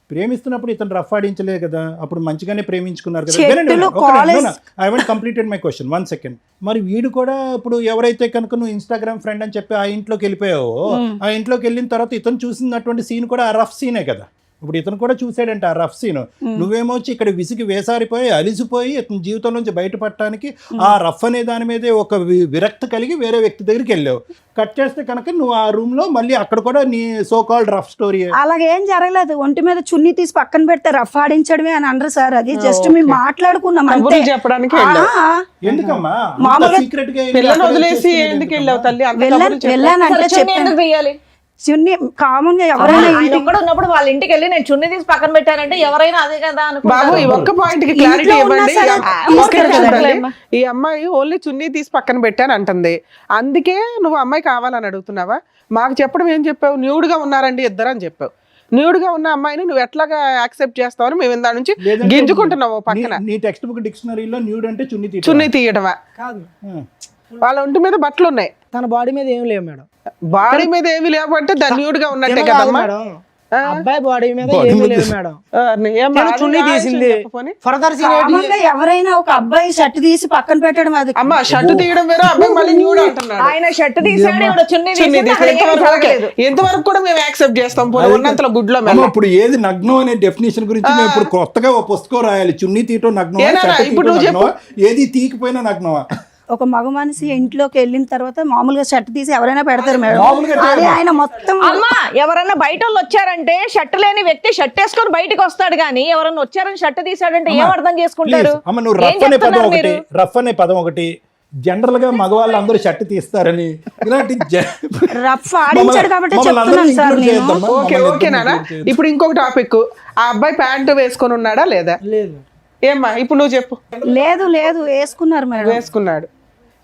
D: ప్రేమిస్తున్నప్పుడు ఇతను రఫ్ ఆడించలే కదా, అప్పుడు మంచిగానే ప్రేమించుకున్నారు కదా.
E: చెట్టులు, college-
D: I want completed my question, 1 second. మరి వీడు కూడా ఇప్పుడు ఎవరైతే కనుక నువ్వు ఇన్స్టాగ్రామ్ ఫ్రెండ్ అని చెప్పి ఆ ఇంట్లోకి వెళ్ళిపోయావో, ఆ ఇంట్లోకి వెళ్ళిన తర్వాత ఇతను చూసినటువంటి సీన్ కూడా ఆ రఫ్ సీనే కదా. ఇప్పుడు ఇతను కూడా చూసాడంటే ఆ రఫ్ సీన్. నువ్వేమో వచ్చి ఇక్కడ విసిగి వేసారిపోయి అలిసిపోయి ఇతని జీవితం నుంచి బయటపడటానికి ఆ రఫ్ అనే దాని మీదే ఒక విరక్తి కలిగి వేరే వ్యక్తి దగ్గరికి వెళ్ళావు. కట్ చేస్తే కనుక నువ్వు ఆ రూమ్ లో మళ్ళీ అక్కడ కూడా నీ సో కాల్డ్ రఫ్ స్టోరీ.
E: అలాగేం జరగలేదు. ఒంటి మీద చున్నీ తీసి పక్కన పెడితే రఫ్ ఆడించడమే అని అనరు సార్. అది జస్ట్ మేము మాట్లాడుకున్నాం అంతే.
B: కబుర్లు చెప్పడానికి వెళ్ళావు.
E: ఆ,
D: ఎందుకమ్మా
E: మామూలుగా
D: సీక్రెట్ గా
B: పిల్లని వదిలేసి ఎందుకు వెళ్ళావు తల్లి? అంత కబుర్లు చెప్పు.
E: వెళ్ళానంటే
C: చున్నీ
E: చెప్పాను.
C: ఎందుకు తీయాలి?
E: చున్నీ కామన్ గా ఎవరైనా
C: ఆయన ఒక్కడు ఉన్నప్పుడు వాళ్ళ ఇంటికి వెళ్ళి నేను చున్నీ తీసి పక్కన పెట్టానంటే ఎవరైనా అదే కదా
B: బాబు,
C: అనుకుంటారు.
B: ఈ ఒక్క పాయింట్ కి క్లారిటీ
E: ఇంట్లో ఉన్నా
B: ఇవ్వండి.
E: సరే
B: ఒక్క నిమిషం
E: తీసుకెళ్ళాలి.
B: తల్లి. ఈ అమ్మాయి ఓన్లీ చున్నీ తీసి పక్కన పెట్టాను అంటుంది. అందుకే నువ్వు అమ్మాయి కావాలని అడుగుతున్నావా? మాకు చెప్పడం ఏం చెప్పావు? న్యూడ్ గా ఉన్నారండి ఇద్దరు అని చెప్పావు. న్యూడ్గా ఉన్న అమ్మాయిని నువ్వు ఎట్లాగా యాక్సెప్ట్ చేస్తావని మేము దాని నుంచి
D: లేదంటే
B: గింజుకుంటున్నావు పక్కన.
D: నీ టెక్స్ట్ బుక్ డిక్షనరీలో న్యూడ్ అంటే చున్నీ తీయటం.
B: చున్నీ తీయటమా?
A: కాదు,
B: వాళ్ళ ఒంటి మీద బట్టలు ఉన్నాయి,
A: తన బాడీ మీద ఏం లేవు మేడం.
B: బాడీ మీద ఏమి లేవంటే దాన్ని న్యూడ్గా ఉన్నట్టే
A: ఏమో కాదు
B: కదమ్మా.
A: మేడం, అబ్బాయి బాడీ మీద
D: Body
A: ఏమీ
D: మీద
A: లేవు మేడం.
B: ఏమ్మా,
A: తన చున్నీ
B: అది
A: తీసింది.
B: చెప్పపోని.
A: ఫర్దర్
E: కామన్గా ఎవరైనా ఒక అబ్బాయి షర్ట్ తీసి పక్కన పెట్టడం అది
B: అమ్మ షర్ట్ తీయడం వేరే, అబ్బాయి మళ్ళీ న్యూడ్ అంటున్నాడు.
C: ఆయన షర్ట్ తీసాడు, ఈవిడ చున్నీ
B: చున్నీ
C: తీసింది,
B: తీసి
C: అక్కడ ఏమీ
B: ఎంతవరకు
C: జరగలేదు.
B: ఎంతవరకు కూడా మేము యాక్సెప్ట్ చేస్తాం, పోనీ ఉన్నంతలో గుడ్లో
D: అమ్మ,
B: మెల్ల.
D: ఇప్పుడు ఏది నగ్నం అనే డెఫినేషన్ గురించి మేము ఇప్పుడు కొత్తగా ఓ పుస్తకం రాయాలి. చున్నీ తీయటం నగ్నమా,
B: ఏనా,
D: షర్ట్
B: ఇప్పుడు
D: తీయటం
B: నువ్వు
D: నగ్నమా, ఏది తీయకపోయినా నగ్నమా?
E: ఒక మగ మనిషి ఇంట్లోకి వెళ్ళిన తర్వాత మామూలుగా షర్ట్ తీసి ఎవరైనా పెడతారు మేడం.
D: మామూలుగా
E: అది ఆయన మొత్తం
C: అమ్మా, ఎవరన్నా బయట వాళ్ళు వచ్చారంటే షర్ట్ లేని వ్యక్తి షర్ట్ వేసుకొని బయటకు వస్తాడు గానీ ఎవరన్నా వచ్చారని షర్ట్ తీసాడంటే ఏం అర్థం చేసుకుంటారు?
D: Please, అమ్మ నువ్వు
C: ఏం
D: రఫ్ అనే పదం
C: చెప్తున్నారు
D: ఒకటి,
C: మీరు?
D: రఫ్ అనే పదం ఒకటి, జనరల్ గా మగవాళ్ళు అందరూ షర్ట్ తీస్తారని ఇలాంటి
E: రఫ్ ఆడించాడు కాబట్టి చెప్తున్నాను సార్ నేను.
B: ఓకే ఓకే నాన్న. ఇప్పుడు ఇంకొక టాపిక్, ఆ అబ్బాయి ప్యాంటు వేసుకొని ఉన్నాడా లేదా?
A: లేదు.
B: ఏమ్మా ఇప్పుడు నువ్వు చెప్పు.
E: లేదు లేదు వేసుకున్నారు మేడం.
B: వేసుకున్నాడు.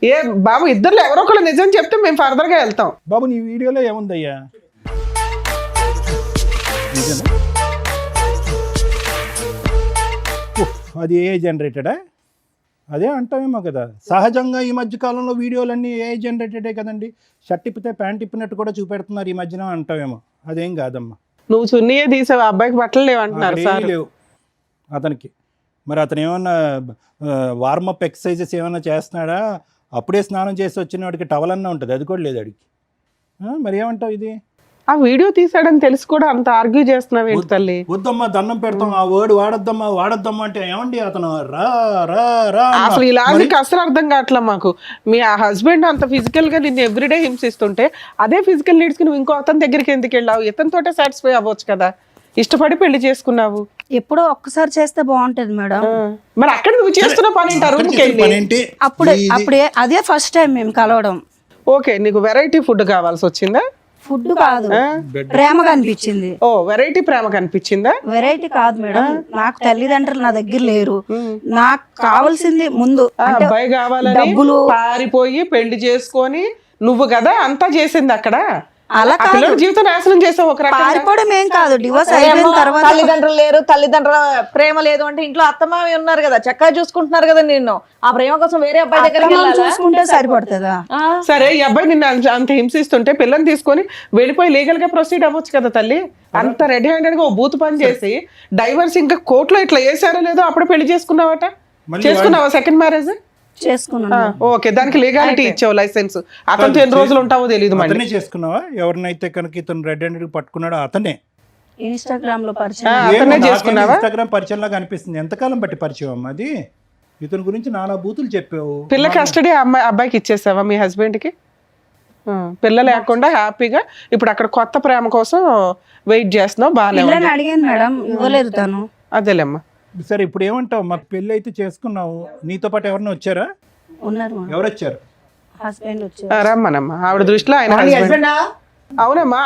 B: ఏ బాబు, ఇద్దరు ఎవరో ఒకళ్ళు నిజం చెప్తే మేము ఫర్దర్ గా వెళ్తాం.
D: బాబు నీ వీడియోలో ఏముందయ్యా? నిజమా? ఉఫ్, అది ఏ జనరేటెడా? అదే అంటామేమో కదా, సహజంగా ఈ మధ్య కాలంలో వీడియోలన్నీ ఏ జనరేటెడే కదండి. షర్ట్ ఇప్పితే ప్యాంట్ ఇప్పినట్టు కూడా చూపెడుతున్నారు ఈ మధ్యన అంటామేమో. అదేం కాదమ్మా.
B: నువ్వు చున్నీయే తీసావు, అబ్బాయికి బట్టలు లేవంటున్నారు
D: అక్కడ
B: సార్.
D: ఏమీ లేవు అతనికి. మరి అతను ఏమన్నా వార్మప్ ఎక్సర్సైజెస్ ఏమన్నా చేస్తున్నాడా? అప్పుడే స్నానం చేసి వచ్చిన వాడికి టవల్ అన్నా ఉంటుంది, అది కూడా లేదు అడిగి. మరి ఏమంటావు ఇది?
B: ఆ వీడియో తీసాడని తెలిసి కూడా అంత ఆర్గ్యూ చేస్తున్నావు ఏంటి తల్లి?
D: వద్దమ్మా దండం పెడతాం, ఆ వర్డ్ వాడద్దమ్మా అంటే ఏమండి అతను రా రా రా అన్నా.
B: అసలు ఈ లాజిక్ అసలు అర్థం కావట్లా మాకు. మీ ఆ హస్బెండ్ అంత ఫిజికల్ గా నిన్ను ఎవ్రీడే హింసిస్తుంటే అదే ఫిజికల్ నీడ్స్ కి నువ్వు ఇంకో అతని దగ్గరికి ఎందుకు వెళ్ళావు? ఇతనితోటే సాటిస్ఫై అవ్వచ్చు కదా, ఇష్టపడి పెళ్లి చేసుకున్నావు.
E: ఎప్పుడో ఒక్కసారి చేస్తే బాగుంటది మేడం.
B: మరి అక్కడ నువ్వు చేస్తున్న పని ఏంటి?
D: అక్కడ
B: రూమ్కి
D: చేసే
B: వెళ్ళి
D: పనేంటి?
E: అప్పుడే అదే ఫస్ట్ టైం మేము కలవడం.
B: ఓకే, నీకు వెరైటీ ఫుడ్ కావాల్సి వచ్చిందా?
E: ఫుడ్ కాదు, ప్రేమగా అనిపించింది.
B: ఓ వెరైటీ ప్రేమ కనిపించిందా?
E: వెరైటీ కాదు మేడం, నాకు తల్లిదండ్రులు నా దగ్గర లేరు. నాకు కావాల్సింది ముందు
B: ఆ అబ్బాయి కావాలని
E: డబ్బులు.
B: పారిపోయి పెళ్లి చేసుకొని నువ్వు కదా అంతా చేసింది అక్కడ.
E: అలా
B: ఆ పిల్లడి జీవితం నాశనం చేసావు ఒక రకంగా.
E: పారిపోవడం ఏం కాదు, డివోర్స్ అయిపోయిన తర్వాత
C: తల్లిదండ్రులు లేరు, తల్లిదండ్రుల ప్రేమ లేదు అంటే ఇంట్లో అత్తమావి ఉన్నారు కదా, చక్కగా చూసుకుంటున్నారు కదా నిన్ను. ఆ ప్రేమ కోసం వేరే అబ్బాయి దగ్గరికి
E: అత్తమామ
C: వెళ్ళాలా?
E: చూసుకుంటే సరిపడుతుందా?
B: సరే, ఈ అబ్బాయి నిన్ను అంత హింసిస్తుంటే పిల్లని తీసుకొని వెళ్ళిపోయి లీగల్ గా ప్రొసీడ్ అవ్వచ్చు కదా తల్లి. అంత రెడీ హ్యాండెడ్ గా ఓ బూత్ పని చేసి డైవర్స్ ఇంకా కోర్టులో ఇట్లా వేసారో లేదో అప్పుడు పెళ్లి చేసుకున్నావట. చేసుకున్నావా సెకండ్ మ్యారేజ్?
E: చేసుకున్నాను.
B: ఓకే, దానికి లీగాలిటీ ఇచ్చావు, లైసెన్స్. అతనితో ఎన్ని రోజులు ఉంటావో తెలియదు. మళ్ళీ
D: అతనే చేసుకున్నావా? ఎవరినైతే కనుక ఇతను రెడ్ హ్యాండెడ్ పట్టుకున్నాడో అతనే.
E: ఇన్స్టాగ్రామ్ లో పరిచయం.
B: అతనే చేసుకున్నావా?
D: ఇన్స్టాగ్రామ్ పరిచయం లాగా అనిపిస్తుంది. ఎంతకాలం బట్టి పరిచయం అమ్మా అది? ఇతని గురించి నానా బూతులు చెప్పావు.
B: పిల్ల కస్టడీ అబ్బాయికి ఇచ్చేసావా మీ హస్బెండ్ కి? పిల్ల లేకుండా హ్యాపీగా ఇప్పుడు అక్కడ కొత్త ప్రేమ కోసం వెయిట్ చేస్తున్నావు, బాగానే
E: పిల్లని అడిగాను మేడం, ఇవ్వలేదు తను.
B: అదేలేమ్మా.
D: సరే ఇప్పుడు ఏమంటావు? మాకు పెళ్ళి అయితే చేసుకున్నావు, నీతో పాటు ఎవరైనా వచ్చారా?
E: ఉన్నారు
D: ఎవరు వచ్చారు?
E: హస్బెండ్ వచ్చారు.
B: రమ్మనమ్మా. ఆవిడ దృష్టిలో ఆయన
A: నీ
B: husband.
A: husband ఆ?
B: అవునమ్మా,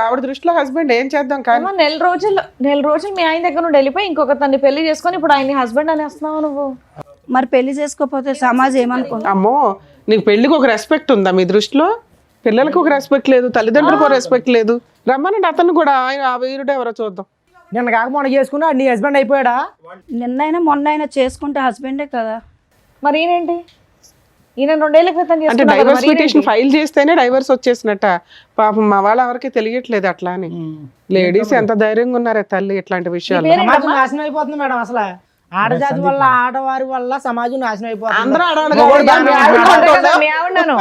B: ఆవిడ దృష్టిలో హస్బెండ్. ఏం చేద్దాం కానీ.
C: అమ్మా, నెల రోజులు మీ ఆయన దగ్గర నుండి వెళ్ళిపోయి ఇంకొక తన్ని పెళ్లి చేసుకొని ఇప్పుడు ఆయన హస్బెండ్ అనేస్తున్నావు నువ్వు.
E: మరి పెళ్లి చేసుకోకపోతే సమాజం ఏమనుకుంటా?
B: అమ్మో, నీకు పెళ్లికి ఒక రెస్పెక్ట్ ఉందా మీ దృష్టిలో? పిల్లలకు ఒక రెస్పెక్ట్ లేదు, తల్లిదండ్రులకు ఒక రెస్పెక్ట్ లేదు. రమ్మనండి అతను కూడా, ఆయన ఆ వీరుడు ఎవరో చూద్దాం.
A: నిన్న కాక మొన్న చేసుకున్నా నీ హస్బెండ్ అయిపోయాడా?
E: నిన్నైనా మొన్నైనా చేసుకుంటే హస్బెండే కదా.
C: మరి ఈయనేంటి? ఈయన 2 ఏళ్ల క్రితం
B: అంటే
C: చేసుకున్నాడు కదా,
B: డైవర్స్
C: మరి
B: పిటిషన్ ఫైల్ చేస్తేనే డైవర్స్ వచ్చేసినట్ట. పాపం మా వాళ్ళ ఎవరికి తెలియట్లేదు అట్లా అని. లేడీస్ ఎంత ధైర్యంగా ఉన్నారే తల్లి ఇట్లాంటి విషయాలు.
A: సమాజం నాశనం అయిపోతుంది మేడం. అసలు ఆడజాతి వల్ల, ఆడవారి వల్ల సమాజం నాశనం అయిపోతుంది.
B: అందరూ ఆడవాళ్ళు
A: మొగోడు
B: కాదు,
A: దాన్ని
B: మీ
C: ఆవిడ
B: ఆవిడ
C: ఉండే కదా, మీ ఆవిడను.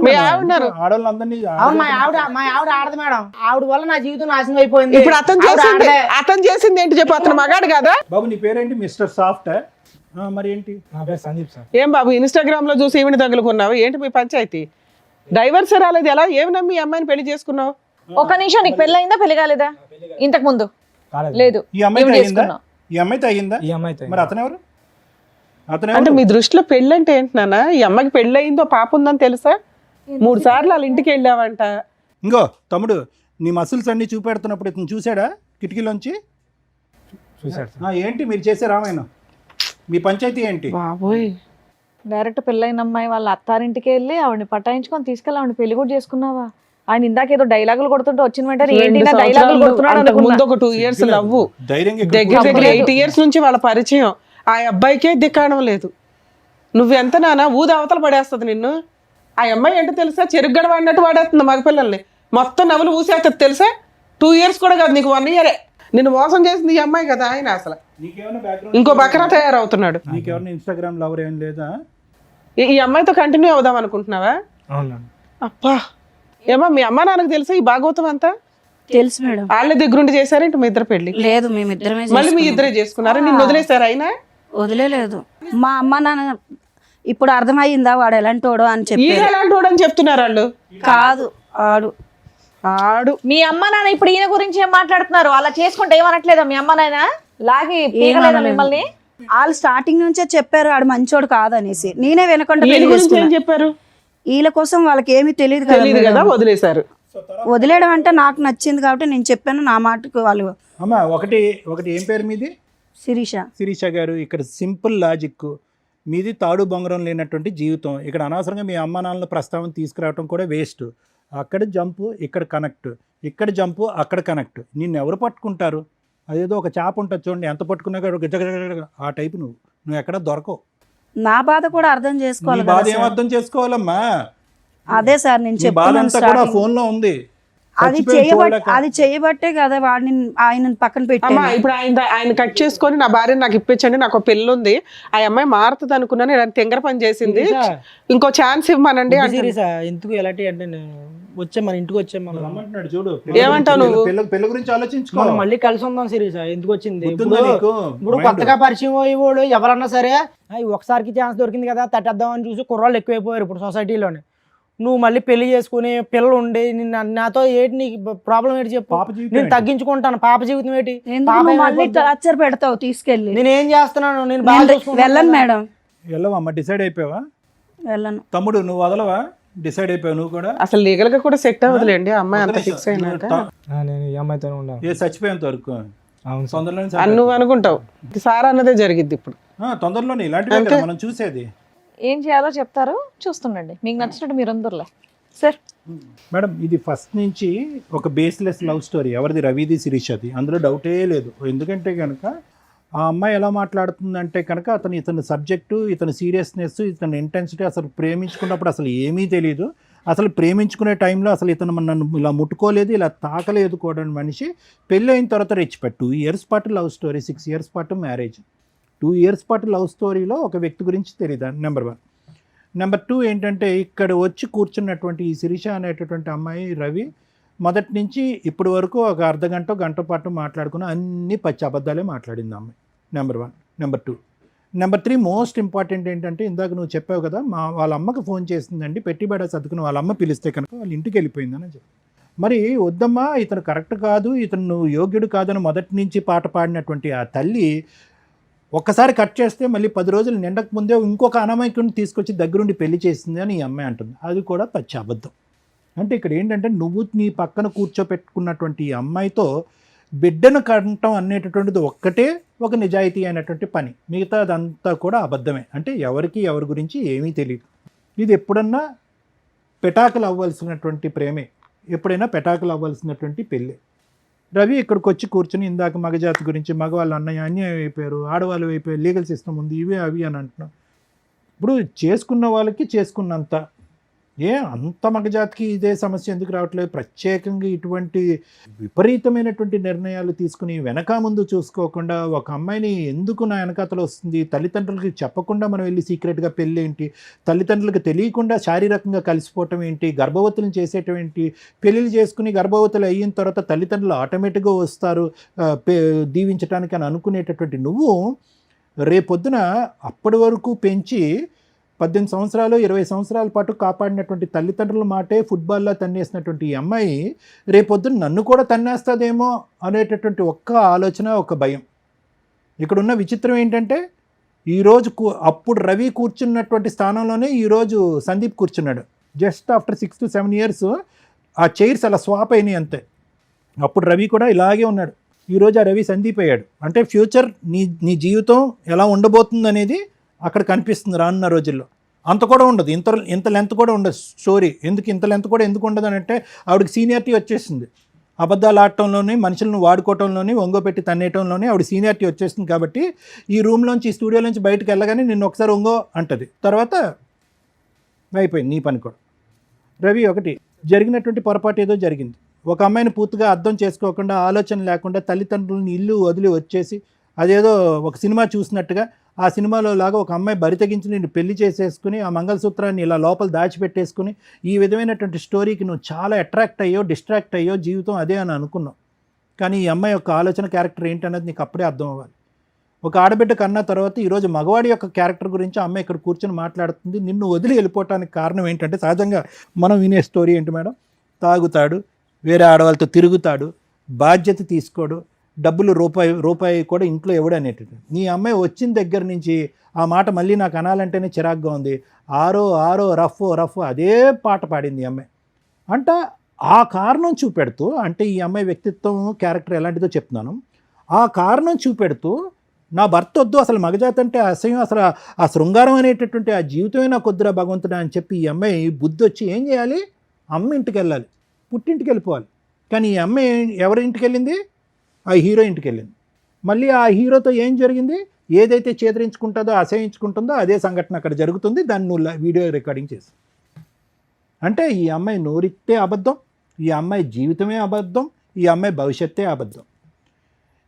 B: మీ ఆవిడన్నారు.
D: ఆడవాళ్ళందరినీ
A: అవును, మా ఆవిడ ఆడదు మేడం. ఆవిడ వల్ల నా జీవితం నాశనం అయిపోయింది.
B: ఇప్పుడు అతను చేసింది ఏంటి చెప్పు? అతను మగాడు కదా.
D: బాబు నీ పేరేంటి? Mister soft. మరి ఏంటి?
A: నా పేరు సందీప్ సార్.
B: ఏం బాబు ఇన్స్టాగ్రామ్ లో చూసి ఈవిని తగులుకున్నావు ఏంటి? మీ పంచాయతీ డైవర్స్ రాలేదు, ఎలా ఏమి నమ్మి ఈ అమ్మాయిని పెళ్లి చేసుకున్నావు?
C: ఒక నిమిషం, నీకు పెళ్ళి అయిందా పెళ్లి కాలేదా? ఇంతకు ముందు లేదు.
D: ఈ అమ్మాయితో
C: ఈవిడ
D: అయ్యిందా?
C: చేసుకున్నావు.
D: ఈ అమ్మాయితో అయ్యిందా?
A: ఈ అమ్మాయితో
D: మరి అతను ఎవరు? అతను
B: అంటే
D: ఎవరు?
B: మీ దృష్టిలో పెళ్ళి అంటే ఏంటి నాన్న? ఈ అమ్మాయికి పెళ్ళి అయిందో పాప ఉందని తెలుసా? 3 సార్లు వాళ్ళ ఇంటికి వెళ్ళావంట.
D: ఇంకో తమ్ముడు, నీ మసిల్స్ అన్ని చూపెడుతున్నప్పుడు ఇతను చూసాడా కిటికీలోంచి?
A: చూసాడు.
D: ఏంటి మీరు చేసే రామాయణం? మీ పంచాయతీ ఏంటి?
B: బాబోయ్,
C: డైరెక్ట్ పెళ్ళైన అమ్మాయి వాళ్ళ అత్తారింటికి వెళ్ళి ఆవిడని పటాయించుకొని తీసుకెళ్ళి ఆవిడని పెళ్లి కూడా చేసుకున్నావా? ఆయన ఇందాక ఏదో డైలాగులు కొడుతుంటే వచ్చిన వెంటనే ఏంటి
B: రెండు
C: నా డైలాగులు
B: సంవత్సరాలు
C: కొడుతున్నాడు
B: అంతకు ముందు
C: అనుకున్నా.
B: ఒక 2 years లవ్వు,
D: ధైర్యంగా
B: దగ్గర దగ్గర 8 years నుంచి వాళ్ళ పరిచయం. ఆ అబ్బాయికే దిక్కాడం లేదు. నువ్వెంత నానా ఊది అవతల పడేస్తుంది నిన్ను. ఆ అమ్మాయి ఏంటో తెలుసా, చెరుగ్గడ వాడినట్టు వాడేస్తుంది మగపిల్లల్ని, మొత్తం నవ్వులు ఊసేస్తుంది తెలుసా. 2 years కూడా కాదు, నీకు 1 year. నిన్ను మోసం చేసింది ఈ అమ్మాయి కదా. ఆయన అసలు
D: నీకేమైనా బ్యాక్గ్రౌండ్,
B: ఇంకో బకరా తయారవుతున్నాడు.
D: నీకేమైనా ఇన్స్టాగ్రామ్ లవర్ ఏం లేదా?
B: ఈ అమ్మాయితో కంటిన్యూ అవుదాం అనుకుంటున్నావా?
A: అవునండి.
B: అబ్బా, ఏమో మీ అమ్మ నాన్నకు తెలుసా ఈ భాగవతం అంతా?
E: తెలుసు మేడం.
B: వాళ్ళ దగ్గరుండి చేశారేంటి మీ ఇద్దరు పెళ్లి?
E: లేదు, మేమిద్దరమే
B: మళ్ళీ మీ ఇద్దరే చేసుకున్నారా? నిన్ను వదిలేశారు అయినా?
E: వదిలేదు. మా అమ్మ నాన్న ఇప్పుడు అర్థమయ్యిందా వాడు ఎలాంటోడో అని చెప్పి.
B: ఈయన ఎలాంటి వాడు అని చెప్తున్నారు వాళ్ళు.
E: కాదు, ఆడు
C: మీ అమ్మ నాన్న ఇప్పుడు ఈయన గురించి ఏం మాట్లాడుతున్నారు? అలా చేసుకుంటే ఏమనట్లేదా మీ అమ్మ నాయన? లాగి పీకలేదా మిమ్మల్ని?
E: వాళ్ళు స్టార్టింగ్ నుంచే చెప్పారు ఆడు మంచోడు కాదనేసి. నేనే వినకుండా
B: వీళ్ళ
E: పెళ్లి
B: గురించి ఏం
E: చేసుకున్నా.
B: చెప్పారు?
E: వీళ్ళ కోసం వాళ్ళకి ఏమీ తెలియదు
B: తెలియదు
E: కదా.
B: కదా, వదిలేశారు.
E: వదిలేయడం అంటే నాకు నచ్చింది కాబట్టి నేను చెప్పాను. నా మాటకు వాళ్ళు
D: అమ్మ ఒకటి ఏం పేరు మీది?
E: శిరీష.
D: శిరీష గారు, ఇక్కడ సింపుల్ లాజిక్. మీది తాడు బొంగరం లేనటువంటి జీవితం. ఇక్కడ అనవసరంగా మీ అమ్మ నాన్నల ప్రస్తావన తీసుకురావడం కూడా వేస్ట్. అక్కడ జంపు, ఇక్కడ కనెక్ట్, ఇక్కడ జంపు, అక్కడ కనెక్ట్. నిన్ను ఎవరు పట్టుకుంటారు? అదేదో ఒక చేప ఉంటుంది చూడండి, ఎంత పట్టుకున్నా కూడా గజగజగజగ ఆ టైపు. నువ్వు ఎక్కడ దొరకవు.
E: నా బాధ కూడా అర్థం చేసుకోవాలి
D: నీ
E: కదా
D: బాధ ఏం
E: సార్.
D: అర్థం చేసుకోవాలమ్మా?
E: అదే సార్ నేను
D: నీ బాధ
E: చెప్తున్నాను
D: అంతా కూడా
E: starting.
D: ఫోన్ లో ఉంది.
E: అది చేయబట్టే కదా వాడిని ఆయన పక్కన
B: అమ్మా
E: పెట్టాను.
B: ఇప్పుడు ఆయన కట్ చేసుకొని నా భార్యను నాకు ఇప్పించండి, నాకు ఒక పెళ్ళి ఉంది, ఆ అమ్మాయి మారుతుంది అనుకున్నాను, ఇలా తెంగర పని చేసింది, ఇంకో ఛాన్స్ ఇవ్వమనండి అంటే
A: సీరియస్ ఎందుకు ఎలాంటి అంటే వచ్చే మన ఇంటికి వచ్చే మనం
D: రమ్మంటున్నాడు చూడు.
B: ఏమంటావు నువ్వు?
D: పెళ్ళి గురించి ఆలోచించుకో.
A: మనం మళ్ళీ కలిసి ఉందాం సీరియస్ ఎందుకు వచ్చింది
D: గుర్తుందా నీకు?
A: ఇప్పుడు కొత్తగా పరిచయం అయ్యేవాడు ఎవరన్నా సరే ఒకసారికి ఛాన్స్ దొరికింది కదా తట్టేద్దాం అని చూసి కుర్రాళ్ళు ఎక్కువైపోయారు ఇప్పుడు సొసైటీలోనే. నువ్వు మళ్ళీ పెళ్లి చేసుకుని పిల్లలు ఉండి నాతో ఏంటి నీకు ప్రాబ్లం ఏంటి చెప్పు,
D: పాప జీవితం
A: నేను
D: ఏంటి?
A: తగ్గించుకుంటాను. పాప జీవితం ఏంటి?
E: ఎందుకు
A: పాప
E: నువ్వు మళ్ళీ
A: ఏమైపోద్ది?
E: టార్చర్ పెడతావు తీసుకెళ్ళి.
A: నేను ఏం చేస్తున్నాను? నేను బాగా చూసుకుంటాను
E: వెళ్ళను
A: కదా.
E: మేడం,
D: వెళ్ళవమ్మా, డిసైడ్ అయిపోయావా?
E: వెళ్ళను.
D: తమ్ముడు నువ్వు వదలవా? డిసైడ్ అయిపోయావు నువ్వు కూడా?
B: అసలు లీగల్ గా కూడా సెట్ అవ్వదులేండి ఆ అమ్మాయి అంత ఫిక్స్ అయినాక.
A: నేను ఈ అమ్మాయితోనే ఉండాలి.
D: ఏ చచ్చిపోయేంత వరకు
A: అవును సార్.
D: తొందరలోనే
B: అని నువ్వు అనుకుంటావు, సార్ అన్నదే జరిగిద్ది ఇప్పుడు.
D: తొందరలోనే ఇలాంటివే కదా మనం చూసేది.
C: ఏం చేయాలో చెప్తారు, చూస్తుండండి. మీకు నచ్చినట్టు మీరు అందరులే సార్.
D: మేడం ఇది ఫస్ట్ నుంచి ఒక బేస్లెస్ లవ్ స్టోరీ. ఎవరిది? రవిది, శిరీషది. అందులో డౌటే లేదు. ఎందుకంటే కనుక ఆ అమ్మాయి ఎలా మాట్లాడుతుందంటే కనుక ఇతని సబ్జెక్టు, ఇతని సీరియస్నెస్, ఇతని ఇంటెన్సిటీ, అసలు ప్రేమించుకున్నప్పుడు అసలు ఏమీ తెలియదు. అసలు ప్రేమించుకునే టైంలో అసలు ఇతను నన్ను ఇలా ముట్టుకోలేదు, ఇలా తాకలేదు కూడా మనిషి. పెళ్ళి అయిన తర్వాత రెచ్చిపెట్టు 2 years పాటు లవ్ స్టోరీ, 6 years పాటు మ్యారేజ్. 2 years పాటు లవ్ స్టోరీలో ఒక వ్యక్తి గురించి తెలియదు. నెంబర్ 1. నెంబర్ 2 ఏంటంటే ఇక్కడ వచ్చి కూర్చున్నటువంటి ఈ శిరీష అనేటటువంటి అమ్మాయి రవి మొదటి నుంచి ఇప్పటి వరకు ఒక అర్ధగంట గంట పాటు మాట్లాడుకున్న అన్ని పచ్చి అబద్ధాలే మాట్లాడింది అమ్మాయి. Number 1. Number 2. Number 3 most important ఏంటంటే ఇందాక నువ్వు చెప్పావు కదా, వాళ్ళ అమ్మకి ఫోన్ చేసిందండి, పెట్టుబడి సర్దుకుని వాళ్ళ అమ్మ పిలిస్తే కనుక వాళ్ళ ఇంటికి వెళ్ళిపోయిందని చెప్పి. మరి వద్దమ్మా ఇతను కరెక్ట్ కాదు, ఇతను నువ్వు యోగ్యుడు కాదని మొదటి నుంచి పాట పాడినటువంటి ఆ తల్లి ఒక్కసారి కట్ చేస్తే మళ్ళీ 10 రోజులు నిండక ముందే ఇంకొక అనామకుడిని తీసుకొచ్చి దగ్గరుండి పెళ్లి చేసింది అని ఈ అమ్మాయి అంటుంది. అది కూడా పచ్చి అబద్ధం. అంటే ఇక్కడ ఏంటంటే నువ్వు నీ పక్కన కూర్చోపెట్టుకున్నటువంటి ఈ అమ్మాయితో బిడ్డను కంటం అనేటటువంటిది ఒక్కటే ఒక నిజాయితీ అయినటువంటి పని. మిగతా అదంతా కూడా అబద్ధమే. అంటే ఎవరికి ఎవరి గురించి ఏమీ తెలియదు. ఇది ఎప్పుడన్నా పెటాకులు అవ్వాల్సినటువంటి ప్రేమే, ఎప్పుడైనా పెటాకులు అవ్వాల్సినటువంటి పెళ్ళి. రవి ఇక్కడికి వచ్చి కూర్చుని ఇందాక మగజాతి గురించి, మగవాళ్ళు అన్యాయం అయిపోయారు, ఆడవాళ్ళు అయిపోయారు, లీగల్ సిస్టమ్ ఉంది, ఇవే అవి అని అంటున్నాం. ఇప్పుడు చేసుకున్న వాళ్ళకి చేసుకున్నంత, అంత మగజాతికి ఇదే సమస్య ఎందుకు రావట్లేదు? ప్రత్యేకంగా ఇటువంటి విపరీతమైనటువంటి నిర్ణయాలు తీసుకుని వెనక ముందు చూసుకోకుండా ఒక అమ్మాయిని ఎందుకు నా వెనకాతలు వస్తుంది, తల్లిదండ్రులకి చెప్పకుండా మనం వెళ్ళి సీక్రెట్గా పెళ్ళి ఏంటి, తల్లిదండ్రులకు తెలియకుండా శారీరకంగా కలిసిపోవటం ఏంటి, గర్భవతులను చేసేయటం ఏంటి, పెళ్ళిళ్ళు చేసుకుని గర్భవతులు అయిన తర్వాత తల్లిదండ్రులు ఆటోమేటిక్గా వస్తారు దీవించడానికి అని అనుకునేటటువంటి నువ్వు రేపొద్దున అప్పటి వరకు పెంచి 18 సంవత్సరాలు 20 సంవత్సరాల పాటు కాపాడినటువంటి తల్లిదండ్రుల మాటే ఫుట్బాల్లో తన్నేసినటువంటి ఈ అమ్మాయి రేపొద్దున నన్ను కూడా తన్నేస్తుందేమో అనేటటువంటి ఒక్క ఆలోచన, ఒక భయం. ఇక్కడున్న విచిత్రం ఏంటంటే ఈరోజు అప్పుడు రవి కూర్చున్నటువంటి స్థానంలోనే ఈరోజు సందీప్ కూర్చున్నాడు. జస్ట్ ఆఫ్టర్ 6 to 7 years ఆ చైర్స్ అలా స్వాప్ అయినాయి అంతే. అప్పుడు రవి కూడా ఇలాగే ఉన్నాడు, ఈరోజు ఆ రవి సందీప్ అయ్యాడు. అంటే ఫ్యూచర్ నీ జీవితం ఎలా ఉండబోతుంది అనేది అక్కడ కనిపిస్తుంది రానున్న రోజుల్లో. అంత కూడా ఉండదు, ఇంత లెంత్ కూడా ఉండదు స్టోరీ. ఇంత లెంత్ కూడా ఎందుకు ఉండదు అని అంటే ఆవిడకి సీనియారిటీ వచ్చేసింది. అబద్ధాలు ఆడటంలోని, మనుషులను వాడుకోవటంలోని, ఒంగోపెట్టి తన్నేయటంలోని ఆవిడ సీనియారిటీ వచ్చేసింది. కాబట్టి ఈ రూమ్లోంచి, ఈ స్టూడియోలోంచి బయటకు వెళ్ళగానే నిన్ను ఒకసారి ఒంగో అంటది, తర్వాత అయిపోయింది నీ పని కూడా. రవి, ఒకటి జరిగినటువంటి పొరపాటు ఏదో జరిగింది. ఒక అమ్మాయిని పూర్తిగా అర్థం చేసుకోకుండా, ఆలోచన లేకుండా, తల్లిదండ్రులని ఇల్లు వదిలి వచ్చేసి అదేదో ఒక సినిమా చూసినట్టుగా, ఆ సినిమాలో లాగా ఒక అమ్మాయి బరి తెగించి నిన్ను పెళ్లి చేసేసుకుని ఆ మంగళసూత్రాన్ని ఇలా లోపల దాచిపెట్టేసుకుని ఈ విధమైనటువంటి స్టోరీకి నువ్వు చాలా అట్రాక్ట్ అయ్యో, డిస్ట్రాక్ట్ అయ్యో, జీవితం అదే అని అనుకున్నావు. కానీ ఈ అమ్మాయి యొక్క ఆలోచన, క్యారెక్టర్ ఏంటన్నది నీకు అప్పుడే అర్థం అవ్వాలి. ఒక ఆడబిడ్డ కన్నా తర్వాత ఈరోజు మగవాడి యొక్క క్యారెక్టర్ గురించి అమ్మాయి ఇక్కడ కూర్చొని మాట్లాడుతుంది. నిన్ను వదిలి వెళ్ళిపోవటానికి కారణం ఏంటంటే, సహజంగా మనం వినే స్టోరీ ఏంటి మేడం, తాగుతాడు, వేరే ఆడవాళ్ళతో తిరుగుతాడు, బాధ్యత తీసుకోడు, డబ్బులు రూపాయి కూడా ఇంట్లో ఇవ్వడు అనేటిది. నీ అమ్మాయి వచ్చిన దగ్గర నుంచి ఆ మాట మళ్ళీ నాకు అనాలంటేనే చిరాగ్గా ఉంది. ఆరో రఫ్ అదే పాట పాడింది ఈ అమ్మాయి. అంటే ఆ కారణం చూపెడుతూ, అంటే ఈ అమ్మాయి వ్యక్తిత్వం, క్యారెక్టర్ ఎలాంటిదో చెప్తున్నాను, ఆ కారణం చూపెడుతూ నా భర్త వద్దు, అసలు మగజాతి అంటే అసహ్యం, అసలు ఆ శృంగారం అనేటటువంటి ఆ జీవితమే నాకు వద్దురా భగవంతుడా అని చెప్పి ఈ అమ్మాయి బుద్ధి వచ్చి ఏం చేయాలి, అమ్మ ఇంటికి వెళ్ళాలి, పుట్టింటికి వెళ్ళిపోవాలి. కానీ ఈ అమ్మాయి ఎవరి ఇంటికి వెళ్ళింది, ఆ హీరో ఇంటికి వెళ్ళింది. మళ్ళీ ఆ హీరోతో ఏం జరిగింది, ఏదైతే చేదరించుకుంటుందో, అసహించుకుంటుందో అదే సంఘటన అక్కడ జరుగుతుంది. దాన్ని నువ్వు వీడియో రికార్డింగ్ చేసి, అంటే ఈ అమ్మాయి నోరితే అబద్ధం, ఈ అమ్మాయి జీవితమే అబద్ధం, ఈ అమ్మాయి భవిష్యత్తే అబద్ధం.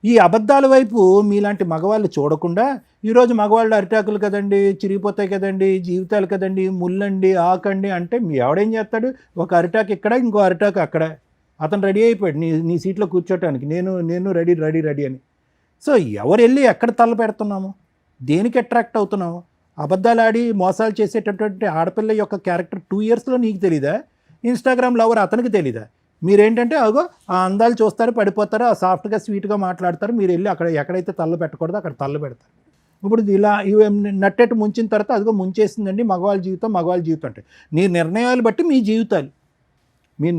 D: ఈ అబద్ధాల వైపు మీలాంటి మగవాళ్ళు చూడకుండా, ఈరోజు మగవాళ్ళు అరిటాకులు కదండి, చిరిగిపోతాయి కదండి, జీవితాలు కదండి, ముల్లండి, ఆకండి అంటే మీ ఎవడేం చేస్తాడు, ఒక అరిటాకు ఇక్కడ, ఇంకో అరిటాకు అక్కడ. అతను రెడీ అయిపోయాడు నీ సీట్లో కూర్చోటానికి, నేను రెడీ అని. సో ఎవరు వెళ్ళి ఎక్కడ తల పెడుతున్నాము, దేనికి అట్రాక్ట్ అవుతున్నాము? అబద్ధాలు ఆడి మోసాలు చేసేటటువంటి ఆడపిల్ల యొక్క క్యారెక్టర్ 2 yearsలో నీకు తెలీదా? ఇన్స్టాగ్రామ్ లవర్ అతనికి తెలీదా? మీరేంటంటే అగో ఆ అందాలు చూస్తారు, పడిపోతారు, ఆ సాఫ్ట్గా స్వీట్గా మాట్లాడతారు, మీరు వెళ్ళి అక్కడ ఎక్కడైతే తల్ల పెట్టకూడదో అక్కడ తల్ల పెడతారు. ఇప్పుడు ఇలా ఇవి నట్టెట్టు ముంచిన తర్వాత అదిగో ముంచేసిందండి మగవాళ్ళ జీవితం అంటే. నీ నిర్ణయాలు బట్టి మీ జీవితాలు, మీ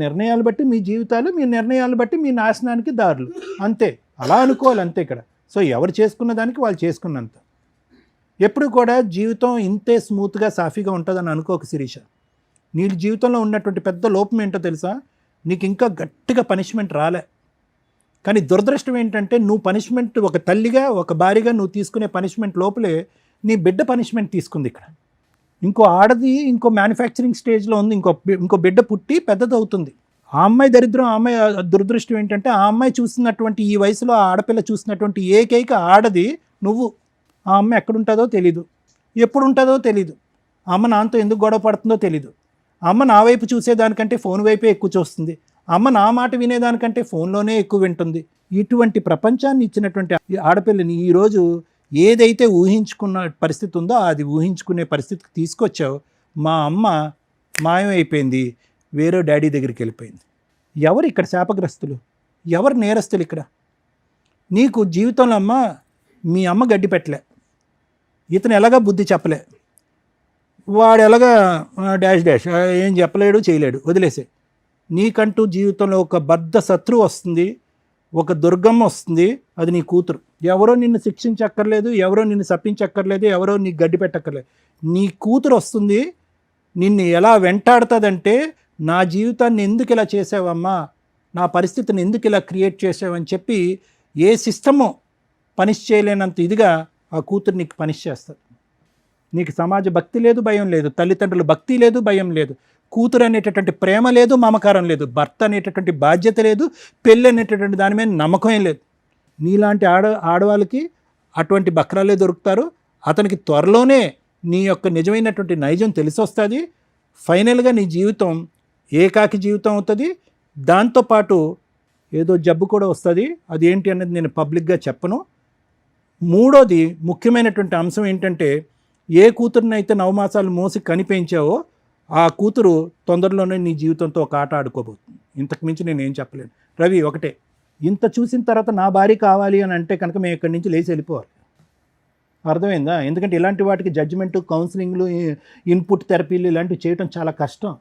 D: నిర్ణయాలు బట్టి మీ నాశనానికి దారులు, అంతే. అలా అనుకోవాలి అంతే ఇక్కడ. సో ఎవరు చేసుకున్న దానికి వాళ్ళు చేసుకున్నంత. ఎప్పుడు కూడా జీవితం ఇంతే స్మూత్గా సాఫీగా ఉంటుందని అనుకోక శిరీష. నీ జీవితంలో ఉన్నటువంటి పెద్ద లోపం ఏంటో తెలుసా, నీకు ఇంకా గట్టిగా పనిష్మెంట్ రాలే. కానీ దురదృష్టం ఏంటంటే, నువ్వు పనిష్మెంట్, ఒక తల్లిగా, ఒక భార్యగా నువ్వు తీసుకునే పనిష్మెంట్ లోపలే నీ బిడ్డ పనిష్మెంట్ తీసుకుంది ఇక్కడ. ఇంకో ఆడది ఇంకో మ్యానుఫ్యాక్చరింగ్ స్టేజ్లో ఉంది, ఇంకో బిడ్డ పుట్టి పెద్దది అవుతుంది. ఆ అమ్మాయి దరిద్రం, ఆ అమ్మాయి దురదృష్టం ఏంటంటే, ఆ అమ్మాయి చూసినటువంటి, ఈ వయసులో ఆ ఆడపిల్ల చూసినటువంటి ఏకైక ఆడది నువ్వు. ఆ అమ్మాయి ఎక్కడుంటుందో తెలీదు, ఎప్పుడు ఉంటుందో తెలీదు, అమ్మ నాన్నతో ఎందుకు గొడవ పడుతుందో తెలీదు, అమ్మ నా వైపు చూసేదానికంటే ఫోన్ వైపే ఎక్కువ చూస్తుంది, అమ్మ నా మాట వినేదానికంటే ఫోన్లోనే ఎక్కువ వింటుంది. ఇటువంటి ప్రపంచాన్ని ఇచ్చినటువంటి ఆడపిల్లని ఈరోజు ఏదైతే ఊహించుకున్న పరిస్థితి ఉందో అది ఊహించుకునే పరిస్థితికి తీసుకొచ్చావు. మా అమ్మ మాయమైపోయింది, వేరే డాడీ దగ్గరికి వెళ్ళిపోయింది. ఎవరు ఇక్కడ శాపగ్రస్తులు, ఎవరు నేరస్తులు ఇక్కడ? నీకు జీవితంలో మీ అమ్మ గడ్డి పెట్టలే, ఇతను ఎలాగా బుద్ధి చెప్పలే, వాడు ఎలాగా డాష్ ఏం చెప్పలేడు, చేయలేడు, వదిలేసే. నీకంటూ జీవితంలో ఒక బద్ధ శత్రువు వస్తుంది, ఒక దుర్గమ్మ వస్తుంది, అది నీ కూతురు. ఎవరో నిన్ను శిక్షించక్కర్లేదు, ఎవరో నిన్ను శపించక్కర్లేదు, ఎవరో నీకు గడ్డి పెట్టక్కర్లేదు. నీ కూతురు వస్తుంది, నిన్ను ఎలా వెంటాడుతుందంటే, నా జీవితాన్ని ఎందుకు ఇలా చేసావమ్మా, నా పరిస్థితిని ఎందుకు ఇలా క్రియేట్ చేసావని చెప్పి ఏ సిస్టము పనిష్ చేయలేనంత ఇదిగా ఆ కూతురు నీకు పనిష్ చేస్తుంది. నీకు సమాజ భక్తి లేదు, భయం లేదు, తల్లిదండ్రుల భక్తి లేదు, భయం లేదు, కూతురు అనేటటువంటి ప్రేమ లేదు, మమకారం లేదు, భర్త అనేటటువంటి బాధ్యత లేదు, పెళ్ళి అనేటటువంటి దాని మీద నమ్మకం లేదు. నీలాంటి ఆడవాళ్ళకి అటువంటి బక్రాలే దొరుకుతారు. అతనికి త్వరలోనే నీ యొక్క నిజమైనటువంటి నైజం తెలిసి వస్తుంది. ఫైనల్గా నీ జీవితం ఏకాకి జీవితం అవుతుంది. దాంతోపాటు ఏదో జబ్బు కూడా వస్తుంది. అది ఏంటి అనేది నేను పబ్లిక్గా చెప్పను. మూడోది ముఖ్యమైనటువంటి అంశం ఏంటంటే, ఏ కూతురునైతే 9 మాసాలు మోసి కనిపించావో ఆ కూతురు తొందరలోనే నీ జీవితంతో ఒక ఆట ఆడుకోబోతుంది. ఇంతకు మించి నేను ఏం చెప్పలేను. రవి, ఒకటే, ఇంత చూసిన తర్వాత నా భార్య కావాలి అని అంటే కనుక మేము ఇక్కడి నుంచి లేచి వెళ్ళిపోవాలి. అర్థమైందా? ఎందుకంటే ఇలాంటి వాటికి జడ్జిమెంటు, కౌన్సిలింగ్లు, ఇన్పుట్ థెరపీలు ఇలాంటివి చేయడం చాలా కష్టం.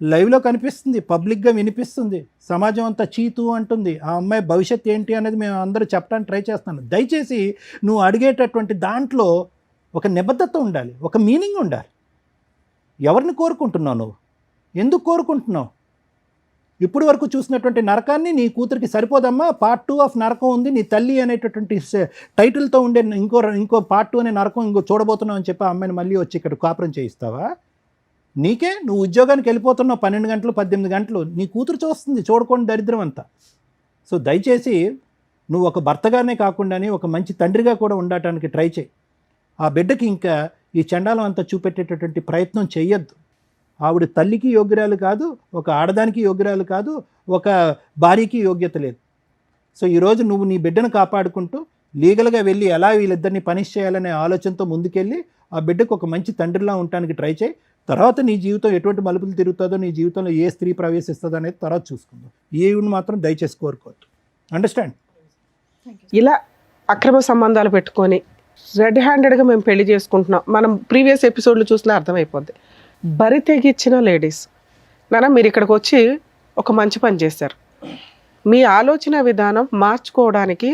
D: లైవ్లో కనిపిస్తుంది, పబ్లిక్గా వినిపిస్తుంది, సమాజం అంతా చీతు అంటుంది. ఆ అమ్మాయి భవిష్యత్తు ఏంటి అనేది మేము అందరూ చెప్పడానికి ట్రై చేస్తాను. దయచేసి నువ్వు అడిగేటటువంటి దాంట్లో ఒక నిబద్ధత ఉండాలి, ఒక మీనింగ్ ఉండాలి. ఎవరిని కోరుకుంటున్నావు నువ్వు? ఎందుకు కోరుకుంటున్నావు? ఇప్పటి వరకు చూసినటువంటి నరకాన్ని నీ కూతురికి సరిపోదమ్మా. పార్ట్ 2 ఆఫ్ నరకం ఉంది, నీ తల్లి అనేటటువంటి టైటిల్తో ఉండే ఇంకో పార్ట్ 2 అనే నరకం ఇంకో చూడబోతున్నావు అని చెప్పి ఆ అమ్మాయిని మళ్ళీ వచ్చి ఇక్కడ కాపురం చేయిస్తావా? నీకే నువ్వు ఉద్యోగానికి వెళ్ళిపోతున్నావు 12 గంటలు 18 గంటలు, నీ కూతురు చూస్తుంది, చూడకుండా దరిద్రం అంతా. సో దయచేసి నువ్వు ఒక భర్తగానే కాకుండానే ఒక మంచి తండ్రిగా కూడా ఉండటానికి ట్రై చేయి. ఆ బిడ్డకి ఇంకా ఈ చండాలం అంతా చూపెట్టేటటువంటి ప్రయత్నం చెయ్యొద్దు. ఆవిడ తల్లికి యోగ్యురాలు కాదు, ఒక ఆడదానికి యోగ్యురాలు కాదు, ఒక భార్యకి యోగ్యత లేదు. సో ఈరోజు నువ్వు నీ బిడ్డను కాపాడుకుంటూ లీగల్గా వెళ్ళి ఎలా వీళ్ళిద్దరిని పనిష్ చేయాలనే ఆలోచనతో ముందుకెళ్ళి ఆ బిడ్డకు ఒక మంచి తండ్రిలా ఉండటానికి ట్రై చేయి. తర్వాత నీ జీవితం ఎటువంటి మలుపులు తిరుగుతుందో, నీ జీవితంలో ఏ స్త్రీ ప్రవేశిస్తుందో అనేది తర్వాత చూసుకుందాం. ఈవిని మాత్రం దయచేసి కోరుకోవద్దు. అండర్స్టాండ్?
B: ఇలా అక్రమ సంబంధాలు పెట్టుకొని రెడ్ హ్యాండెడ్గా మేము పెళ్లి చేసుకుంటున్నాం, మనం ప్రీవియస్ ఎపిసోడ్లు చూసినా అర్థమైపోద్ది. బరి తెగిచ్చిన లేడీస్ నాన్న, మీరు ఇక్కడికి వచ్చి ఒక మంచి పని చేశారు. మీ ఆలోచన విధానం మార్చుకోవడానికి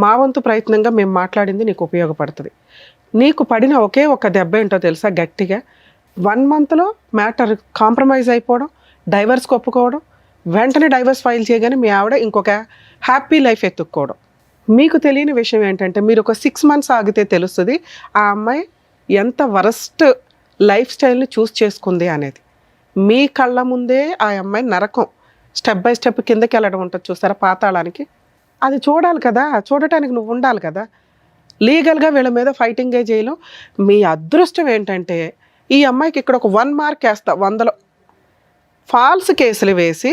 B: మా వంతు ప్రయత్నంగా మేము మాట్లాడింది నీకు ఉపయోగపడుతుంది. నీకు పడిన ఒకే ఒక దెబ్బ ఏంటో తెలుసా? గట్టిగా 1 monthలో మ్యాటర్ కాంప్రమైజ్ అయిపోవడం, డైవర్స్కి ఒప్పుకోవడం, వెంటనే డైవర్స్ ఫైల్ చేయగానే మీ ఆవిడ ఇంకొక హ్యాపీ లైఫ్ ఎత్తుక్కోవడం. మీకు తెలియని విషయం ఏంటంటే, మీరు ఒక 6 months ఆగితే తెలుస్తుంది ఆ అమ్మాయి ఎంత వరస్ట్ లైఫ్ స్టైల్ని చూస్ చేసుకుంది అనేది. మీ కళ్ళ ముందే ఆ అమ్మాయి నరకం స్టెప్ బై స్టెప్ కిందకి వెళ్ళడం ఉంటుంది చూస్తారా, పాతాళానికి. అది చూడాలి కదా, చూడటానికి నువ్వు ఉండాలి కదా. లీగల్గా వీళ్ళ మీద ఫైటింగే చేయలేం. మీ అదృష్టం ఏంటంటే ఈ అమ్మాయికి ఇక్కడ ఒక 1 mark వేస్తా 100లో ఫాల్స్ కేసులు వేసి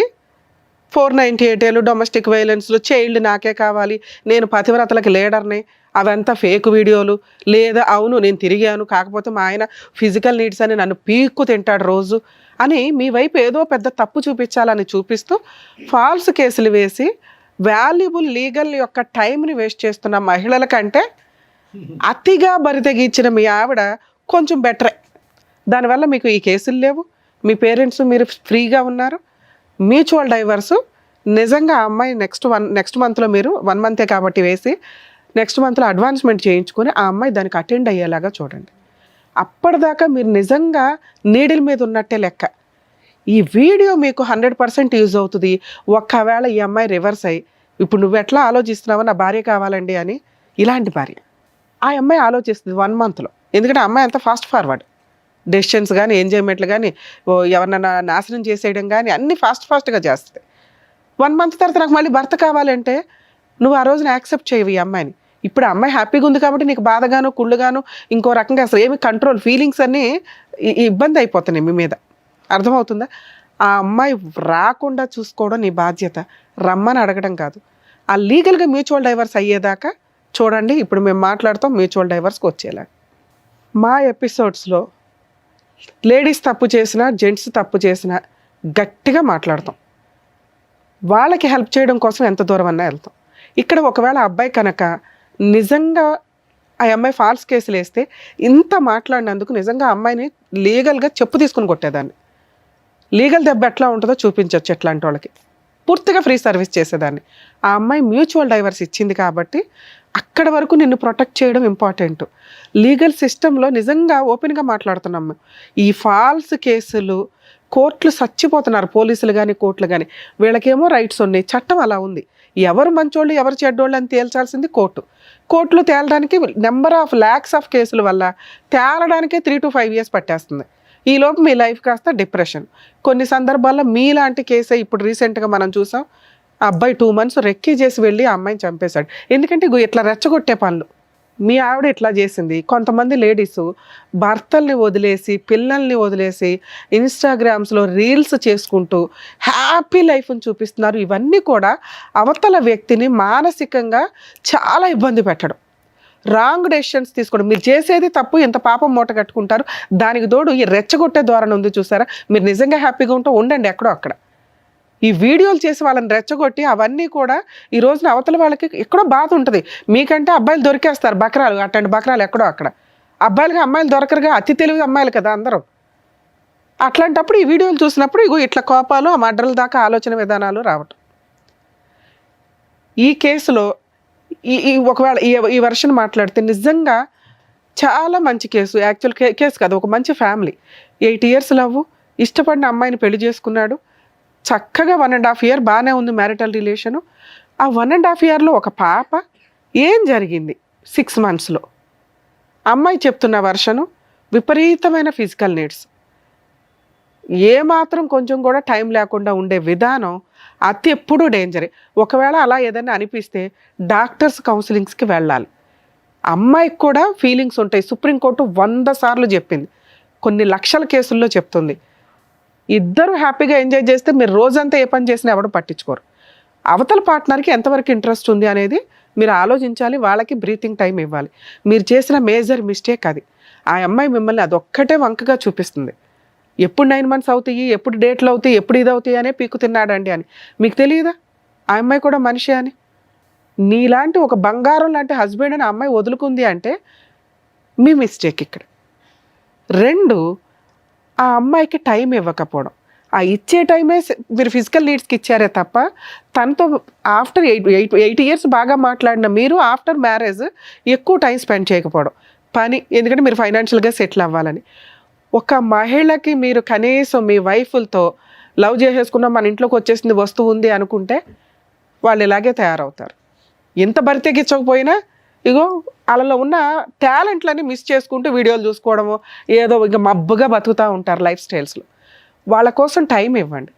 B: 498 డొమెస్టిక్ వైలెన్స్లు, చైల్డ్ నాకే కావాలి, నేను పతివ్రతలకు లీడర్ని, అవంతా ఫేక్ వీడియోలు, లేదా అవును నేను తిరిగాను కాకపోతే మా ఆయన ఫిజికల్ నీడ్స్ అని నన్ను పీక్కు తింటాడు రోజు అని మీ వైపు ఏదో పెద్ద తప్పు చూపించాలని చూపిస్తూ ఫాల్స్ కేసులు వేసి వాల్యుబుల్ లీగల్ యొక్క టైంని వేస్ట్ చేస్తున్న మహిళల కంటే అతిగా బరితెగించిన మీ ఆవిడ కొంచెం బెటరే. దానివల్ల మీకు ఈ కేసులు లేవు, మీ పేరెంట్స్ మీరు ఫ్రీగా ఉన్నారు. మ్యూచువల్ డైవర్సు నిజంగా ఆ అమ్మాయి నెక్స్ట్ మంత్లో మీరు 1 month కాబట్టి వేసి నెక్స్ట్ మంత్లో అడ్వాన్స్మెంట్ చేయించుకొని ఆ అమ్మాయి దానికి అటెండ్ అయ్యేలాగా చూడండి. అప్పటిదాకా మీరు నిజంగా నీడిల్ మీద ఉన్నట్టే లెక్క. ఈ వీడియో మీకు 100% యూజ్ అవుతుంది. ఒక్కవేళ ఈ అమ్మాయి రివర్స్ అయ్యి ఇప్పుడు నువ్వు ఎట్లా ఆలోచిస్తున్నావో నా భార్య కావాలండి అని, ఇలాంటి భార్య ఆ అమ్మాయి ఆలోచిస్తుంది 1 monthలో. ఎందుకంటే ఆ అమ్మాయి అంత ఫాస్ట్ ఫార్వర్డ్, డెసిషన్స్ కానీ ఎంజాయ్మెంట్లు కానీ ఎవరినైనా నాశనం చేసేయడం కానీ అన్నీ ఫాస్ట్గా చేస్తుంది. 1 month తర్వాత నాకు మళ్ళీ భర్త కావాలంటే నువ్వు ఆ రోజున యాక్సెప్ట్ చేయవు ఈ అమ్మాయిని. ఇప్పుడు అమ్మాయి హ్యాపీగా ఉంది కాబట్టి నీకు బాధగాను కుళ్ళుగాను ఇంకో రకంగా అసలు ఏమి కంట్రోల్ ఫీలింగ్స్ అన్నీ ఇబ్బంది అయిపోతున్నాయి మీ మీద. అర్థమవుతుందా? ఆ అమ్మాయి రాకుండా చూసుకోవడం నీ బాధ్యత, రమ్మని అడగడం కాదు. ఆ లీగల్గా మ్యూచువల్ డైవర్స్ అయ్యేదాకా చూడండి. ఇప్పుడు మేము మాట్లాడుతాం మ్యూచువల్ డైవర్స్కి వచ్చేలా. మా ఎపిసోడ్స్లో లేడీస్ తప్పు చేసినా జెంట్స్ తప్పు చేసినా గట్టిగా మాట్లాడతాం. వాళ్ళకి హెల్ప్ చేయడం కోసం ఎంత దూరం అన్నా వెళ్తాం. ఇక్కడ ఒకవేళ అబ్బాయి కనుక నిజంగా ఆ అమ్మాయి ఫాల్స్ కేసులు వేస్తే ఇంత మాట్లాడినందుకు నిజంగా అమ్మాయిని లీగల్గా చెప్పు తీసుకుని కొట్టేదాన్ని. లీగల్ దెబ్బ ఎట్లా ఉంటుందో చూపించవచ్చు ఎట్లాంటి వాళ్ళకి. పూర్తిగా ఫ్రీ సర్వీస్ చేసేదాన్ని. ఆ అమ్మాయి మ్యూచువల్ డైవర్స్ ఇచ్చింది కాబట్టి అక్కడ వరకు నిన్ను ప్రొటెక్ట్ చేయడం ఇంపార్టెంట్. లీగల్ సిస్టంలో నిజంగా ఓపెన్గా మాట్లాడుతున్నాం. ఈ ఫాల్స్ కేసులు కోర్టులు చచ్చిపోతున్నారు, పోలీసులు కానీ కోర్టులు కానీ. వీళ్ళకేమో రైట్స్ ఉన్నాయి, చట్టం అలా ఉంది. ఎవరు మంచోళ్ళు ఎవరు చెడ్డోళ్ళు అని తేల్చాల్సింది కోర్టులో తేలడానికి నెంబర్ ఆఫ్ ల్యాక్స్ ఆఫ్ కేసుల వల్ల తేలడానికే 3 to 5 years పట్టేస్తుంది. ఈలోపు మీ లైఫ్ కాస్త డిప్రెషన్. కొన్ని సందర్భాల్లో మీలాంటి కేసే ఇప్పుడు రీసెంట్గా మనం చూసాం. ఆ అబ్బాయి 2 months రెక్కీ చేసి వెళ్ళి ఆ అమ్మాయిని చంపేశాడు. ఎందుకంటే ఇట్లా రెచ్చగొట్టే పనులు. మీ ఆవిడ ఇట్లా చేసింది. కొంతమంది లేడీస్ భర్తల్ని వదిలేసి పిల్లల్ని వదిలేసి ఇన్స్టాగ్రామ్స్లో రీల్స్ చేసుకుంటూ హ్యాపీ లైఫ్ని చూపిస్తున్నారు. ఇవన్నీ కూడా అవతల వ్యక్తిని మానసికంగా చాలా ఇబ్బంది పెట్టడం, రాంగ్ డెసిషన్స్ తీసుకోవడం. మీరు చేసేది తప్పు, ఎంత పాపం మూట కట్టుకుంటారు. దానికి తోడు ఈ రెచ్చగొట్టే ధోరణి ఉంది చూసారా. మీరు నిజంగా హ్యాపీగా ఉంటూ ఉండండి ఎక్కడో అక్కడ. ఈ వీడియోలు చేసి వాళ్ళని రెచ్చగొట్టి అవన్నీ కూడా ఈ రోజున అవతల వాళ్ళకి ఎక్కడో బాధ ఉంటుంది. మీకంటే అబ్బాయిలు దొరికేస్తారు బకరాలు, అట్లాంటి బకరాలు ఎక్కడో అక్కడ. అబ్బాయిలుగా అమ్మాయిలు దొరకరుగా, అతి తెలివి అమ్మాయిలు కదా అందరూ. అట్లాంటప్పుడు ఈ వీడియోలు చూసినప్పుడు ఇట్లా కోపాలు, ఆ మర్డర్ల దాకా ఆలోచన విధానాలు రావటం. ఈ కేసులో ఒకవేళ ఈ వర్షన్ మాట్లాడితే నిజంగా చాలా మంచి కేసు, యాక్చువల్ కేసు కాదు, ఒక మంచి ఫ్యామిలీ. 8 years లవ్, ఇష్టపడిన అమ్మాయిని పెళ్లి చేసుకున్నాడు. చక్కగా 1.5 year బాగానే ఉంది మ్యారిటల్ రిలేషను. ఆ 1.5 yearలో ఒక పాప. ఏం జరిగింది 6 monthsలో? అమ్మాయి చెప్తున్న వర్షను విపరీతమైన ఫిజికల్ నీడ్స్, ఏమాత్రం కొంచెం కూడా టైం లేకుండా ఉండే విధానం, అతి ఎప్పుడూ డేంజరే. ఒకవేళ అలా ఏదైనా అనిపిస్తే డాక్టర్స్ కౌన్సిలింగ్స్కి వెళ్ళాలి. అమ్మాయికి కూడా ఫీలింగ్స్ ఉంటాయి. సుప్రీంకోర్టు 100 సార్లు చెప్పింది, కొన్ని లక్షల కేసుల్లో చెప్తుంది. ఇద్దరు హ్యాపీగా ఎంజాయ్ చేస్తే మీరు రోజంతా ఏ పని చేసినా ఎవరు పట్టించుకోరు. అవతల పార్ట్నర్కి ఎంతవరకు ఇంట్రెస్ట్ ఉంది అనేది మీరు ఆలోచించాలి. వాళ్ళకి బ్రీతింగ్ టైం ఇవ్వాలి. మీరు చేసిన మేజర్ మిస్టేక్ అది. ఆ అమ్మాయి మిమ్మల్ని అదొక్కటే వంకగా చూపిస్తుంది. ఎప్పుడు 9 months అవుతాయి, ఎప్పుడు డేట్లు అవుతాయి, ఎప్పుడు ఇది అవుతాయి అనే పీకు తిన్నాడండి అని. మీకు తెలియదా ఆ అమ్మాయి కూడా మనిషి అని? నీలాంటి ఒక బంగారం లాంటి హస్బెండ్ అని ఆ అమ్మాయి వదులుకుంది అంటే మీ మిస్టేక్ ఇక్కడ. 2, ఆ అమ్మాయికి టైం ఇవ్వకపోవడం. ఆ ఇచ్చే టైమే మీరు ఫిజికల్ నీడ్స్కి ఇచ్చారే తప్ప తనతో ఆఫ్టర్ 8 years బాగా మాట్లాడిన మీరు ఆఫ్టర్ మ్యారేజ్ ఎక్కువ టైం స్పెండ్ చేయకపోవడం. పని, ఎందుకంటే మీరు ఫైనాన్షియల్గా సెటిల్ అవ్వాలని. ఒక మహిళకి మీరు కనీసం మీ వైఫ్లతో లవ్ చేసేసుకున్న మన ఇంట్లోకి వచ్చేసింది వస్తువు ఉంది అనుకుంటే వాళ్ళు ఇలాగే తయారవుతారు. ఎంత బరితెగించకపోయినా ఇగో వాళ్ళలో ఉన్న టాలెంట్లని మిస్ చేసుకుంటూ వీడియోలు చూసుకోవడము, ఏదో ఇక మబ్బుగా బతుకుతూ ఉంటారు లైఫ్ స్టైల్స్లో. వాళ్ళ కోసం టైం ఇవ్వండి.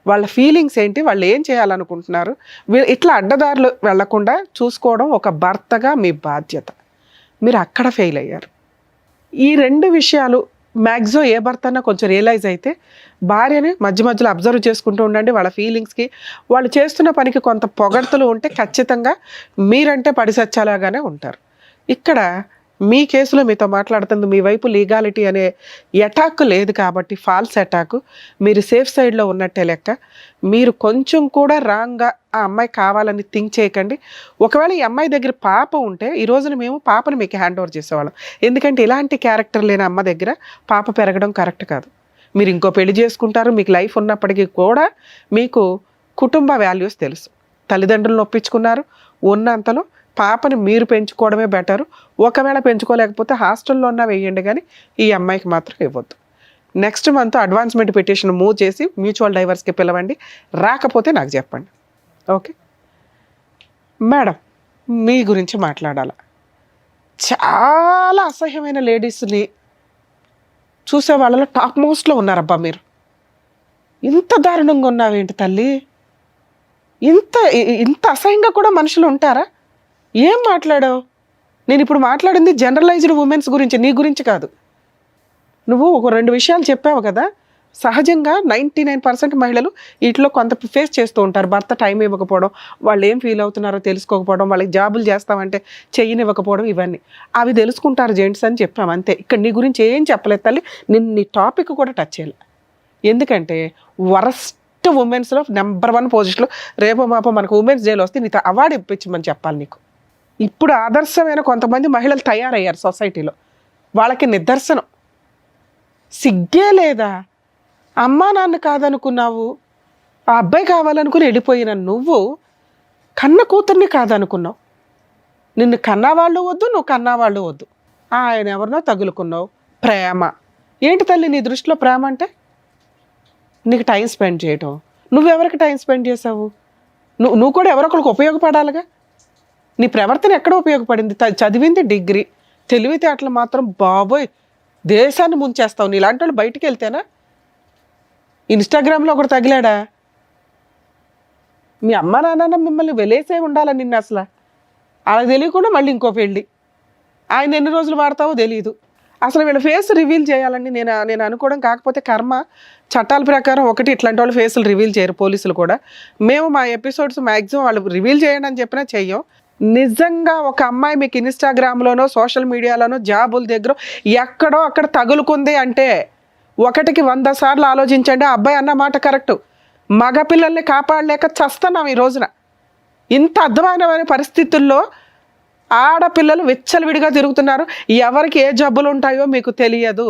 B: వాళ్ళ ఫీలింగ్స్ ఏంటి, వాళ్ళు ఏం చేయాలనుకుంటున్నారు, ఇట్లా అడ్డదారులు వెళ్లకుండా చూసుకోవడం ఒక భర్తగా మీ బాధ్యత. మీరు అక్కడ ఫెయిల్ అయ్యారు. ఈ 2 విషయాలు మ్యాక్సిమం ఏ భర్త అన్నా కొంచెం రియలైజ్ అయితే భార్యని మధ్యలో అబ్జర్వ్ చేసుకుంటూ ఉండండి. వాళ్ళ ఫీలింగ్స్కి, వాళ్ళు చేస్తున్న పనికి కొంత పొగడ్తలు ఉంటే ఖచ్చితంగా మీరంటే పడిసచ్చాలాగానే ఉంటారు. ఇక్కడ మీ కేసులో మీతో మాట్లాడుతుంది మీ వైపు లీగాలిటీ అనే అటాక్ లేదు కాబట్టి, ఫాల్స్ అటాక్, మీరు సేఫ్ సైడ్లో ఉన్నట్టే లెక్క. మీరు కొంచెం కూడా రాంగ్గా ఆ అమ్మాయి కావాలని థింక్ చేయకండి. ఒకవేళ ఈ అమ్మాయి దగ్గర పాప ఉంటే ఈ రోజున మేము పాపను మీకు హ్యాండ్ ఓవర్ చేసేవాళ్ళం. ఎందుకంటే ఇలాంటి క్యారెక్టర్ లేని అమ్మ దగ్గర పాప పెరగడం కరెక్ట్ కాదు. మీరు ఇంకో పెళ్లి చేసుకుంటారు, మీకు లైఫ్ ఉన్నప్పటికీ కూడా మీకు కుటుంబ వాల్యూస్ తెలుసు. తల్లిదండ్రులను ఒప్పించుకున్నారు, ఉన్నంతలో పాపని మీరు పెంచుకోవడమే బెటరు. ఒకవేళ పెంచుకోలేకపోతే హాస్టల్లో ఉన్నా వేయండి, కానీ ఈ అమ్మాయికి మాత్రం ఇవ్వద్దు. Next month advancement petition move చేసి మ్యూచువల్ డైవర్స్కి పిలవండి. రాకపోతే నాకు చెప్పండి. ఓకే మేడం, మీ గురించి మాట్లాడాల. చాలా అసహ్యమైన లేడీస్ని చూసే వాళ్ళలో టాప్ మోస్ట్లో ఉన్నారబ్బా మీరు. ఇంత దారుణంగా ఉన్నావేంటి తల్లి? ఇంత అసహ్యంగా కూడా మనుషులు ఉంటారా? ఏం మాట్లాడావు? నేను ఇప్పుడు మాట్లాడింది జనరలైజ్డ్ ఉమెన్స్ గురించి, నీ గురించి కాదు. నువ్వు ఒక 2 విషయాలు చెప్పావు కదా. సహజంగా 99% మహిళలు వీటిలో కొంత ఫేస్ చేస్తూ ఉంటారు. భర్త టైం ఇవ్వకపోవడం, వాళ్ళు ఏం ఫీల్ అవుతున్నారో తెలుసుకోకపోవడం, వాళ్ళకి జాబులు చేస్తామంటే చెయ్యనివ్వకపోవడం, ఇవన్నీ అవి తెలుసుకుంటారు జెంట్స్ అని చెప్పాము అంతే. ఇక్కడ నీ గురించి ఏం చెప్పలేదు తల్లి. నేను నీ టాపిక్ కూడా టచ్ చేయలే. ఎందుకంటే వరస్ట్ ఉమెన్స్లో నెంబర్ 1 పొజిషన్లో రేపో మాపో మనకు ఉమెన్స్ డేలో వస్తే నీతో అవార్డు ఇప్పించమని చెప్పాలి నీకు. ఇప్పుడు ఆదర్శమైన కొంతమంది మహిళలు తయారయ్యారు సొసైటీలో, వాళ్ళకి నిదర్శనం. సిగ్గే లేదా? అమ్మా నాన్న కాదనుకున్నావు, ఆ అబ్బాయి కావాలనుకుని వెళ్ళిపోయిన నువ్వు కన్న కూతుర్ని కాదనుకున్నావు. నిన్ను కన్నవాళ్ళు వద్దు, నువ్వు కన్నవాళ్ళు వద్దు, ఆయన ఎవరినో తగులుకున్నావు. ప్రేమ ఏంటి తల్లి నీ దృష్టిలో? ప్రేమ అంటే నీకు టైం స్పెండ్ చేయటం. నువ్వెవరికి టైం స్పెండ్ చేసావు? నువ్వు కూడా ఎవరొకరికి ఉపయోగపడాలిగా. నీ ప్రవర్తన ఎక్కడ ఉపయోగపడింది? చదివింది డిగ్రీ, తెలివితేటలు మాత్రం బాబోయ్ దేశాన్ని ముంచేస్తావు. నీలాంటి వాళ్ళు బయటికి వెళ్తేనా? ఇన్స్టాగ్రామ్లో ఒకటి తగిలాడా? మీ అమ్మ నాన్న మిమ్మల్ని వెలేసే ఉండాలి నిన్ను. అసలు అలా తెలియకుండా మళ్ళీ ఇంకో పెళ్ళి. ఆయన ఎన్ని రోజులు వాడతావో తెలియదు. అసలు వీళ్ళ ఫేస్ రివీల్ చేయాలని నేను అనుకోవడం. కాకపోతే కర్మ, చట్టాల ప్రకారం ఒకటి ఇట్లాంటి వాళ్ళు ఫేసులు రివీల్ చేయరు, పోలీసులు కూడా. మేము మా ఎపిసోడ్స్ మ్యాక్సిమం వాళ్ళు రివీల్ చేయండి అని చెప్పినా చెయ్యం. నిజంగా ఒక అమ్మాయి మీకు ఇన్స్టాగ్రామ్లోనో సోషల్ మీడియాలోనో జాబుల దగ్గర ఎక్కడో అక్కడ తగులుకుంది అంటే 1కి 100 సార్లు ఆలోచించండి. ఆ అబ్బాయి అన్న మాట కరెక్టు. మగపిల్లల్ని కాపాడలేక చస్తున్నాం ఈ రోజున. ఇంత అధ్వానమైన పరిస్థితుల్లో ఆడపిల్లలు విచ్చలవిడిగా తిరుగుతున్నారు. ఎవరికి ఏ జబ్బులు ఉంటాయో మీకు తెలియదు.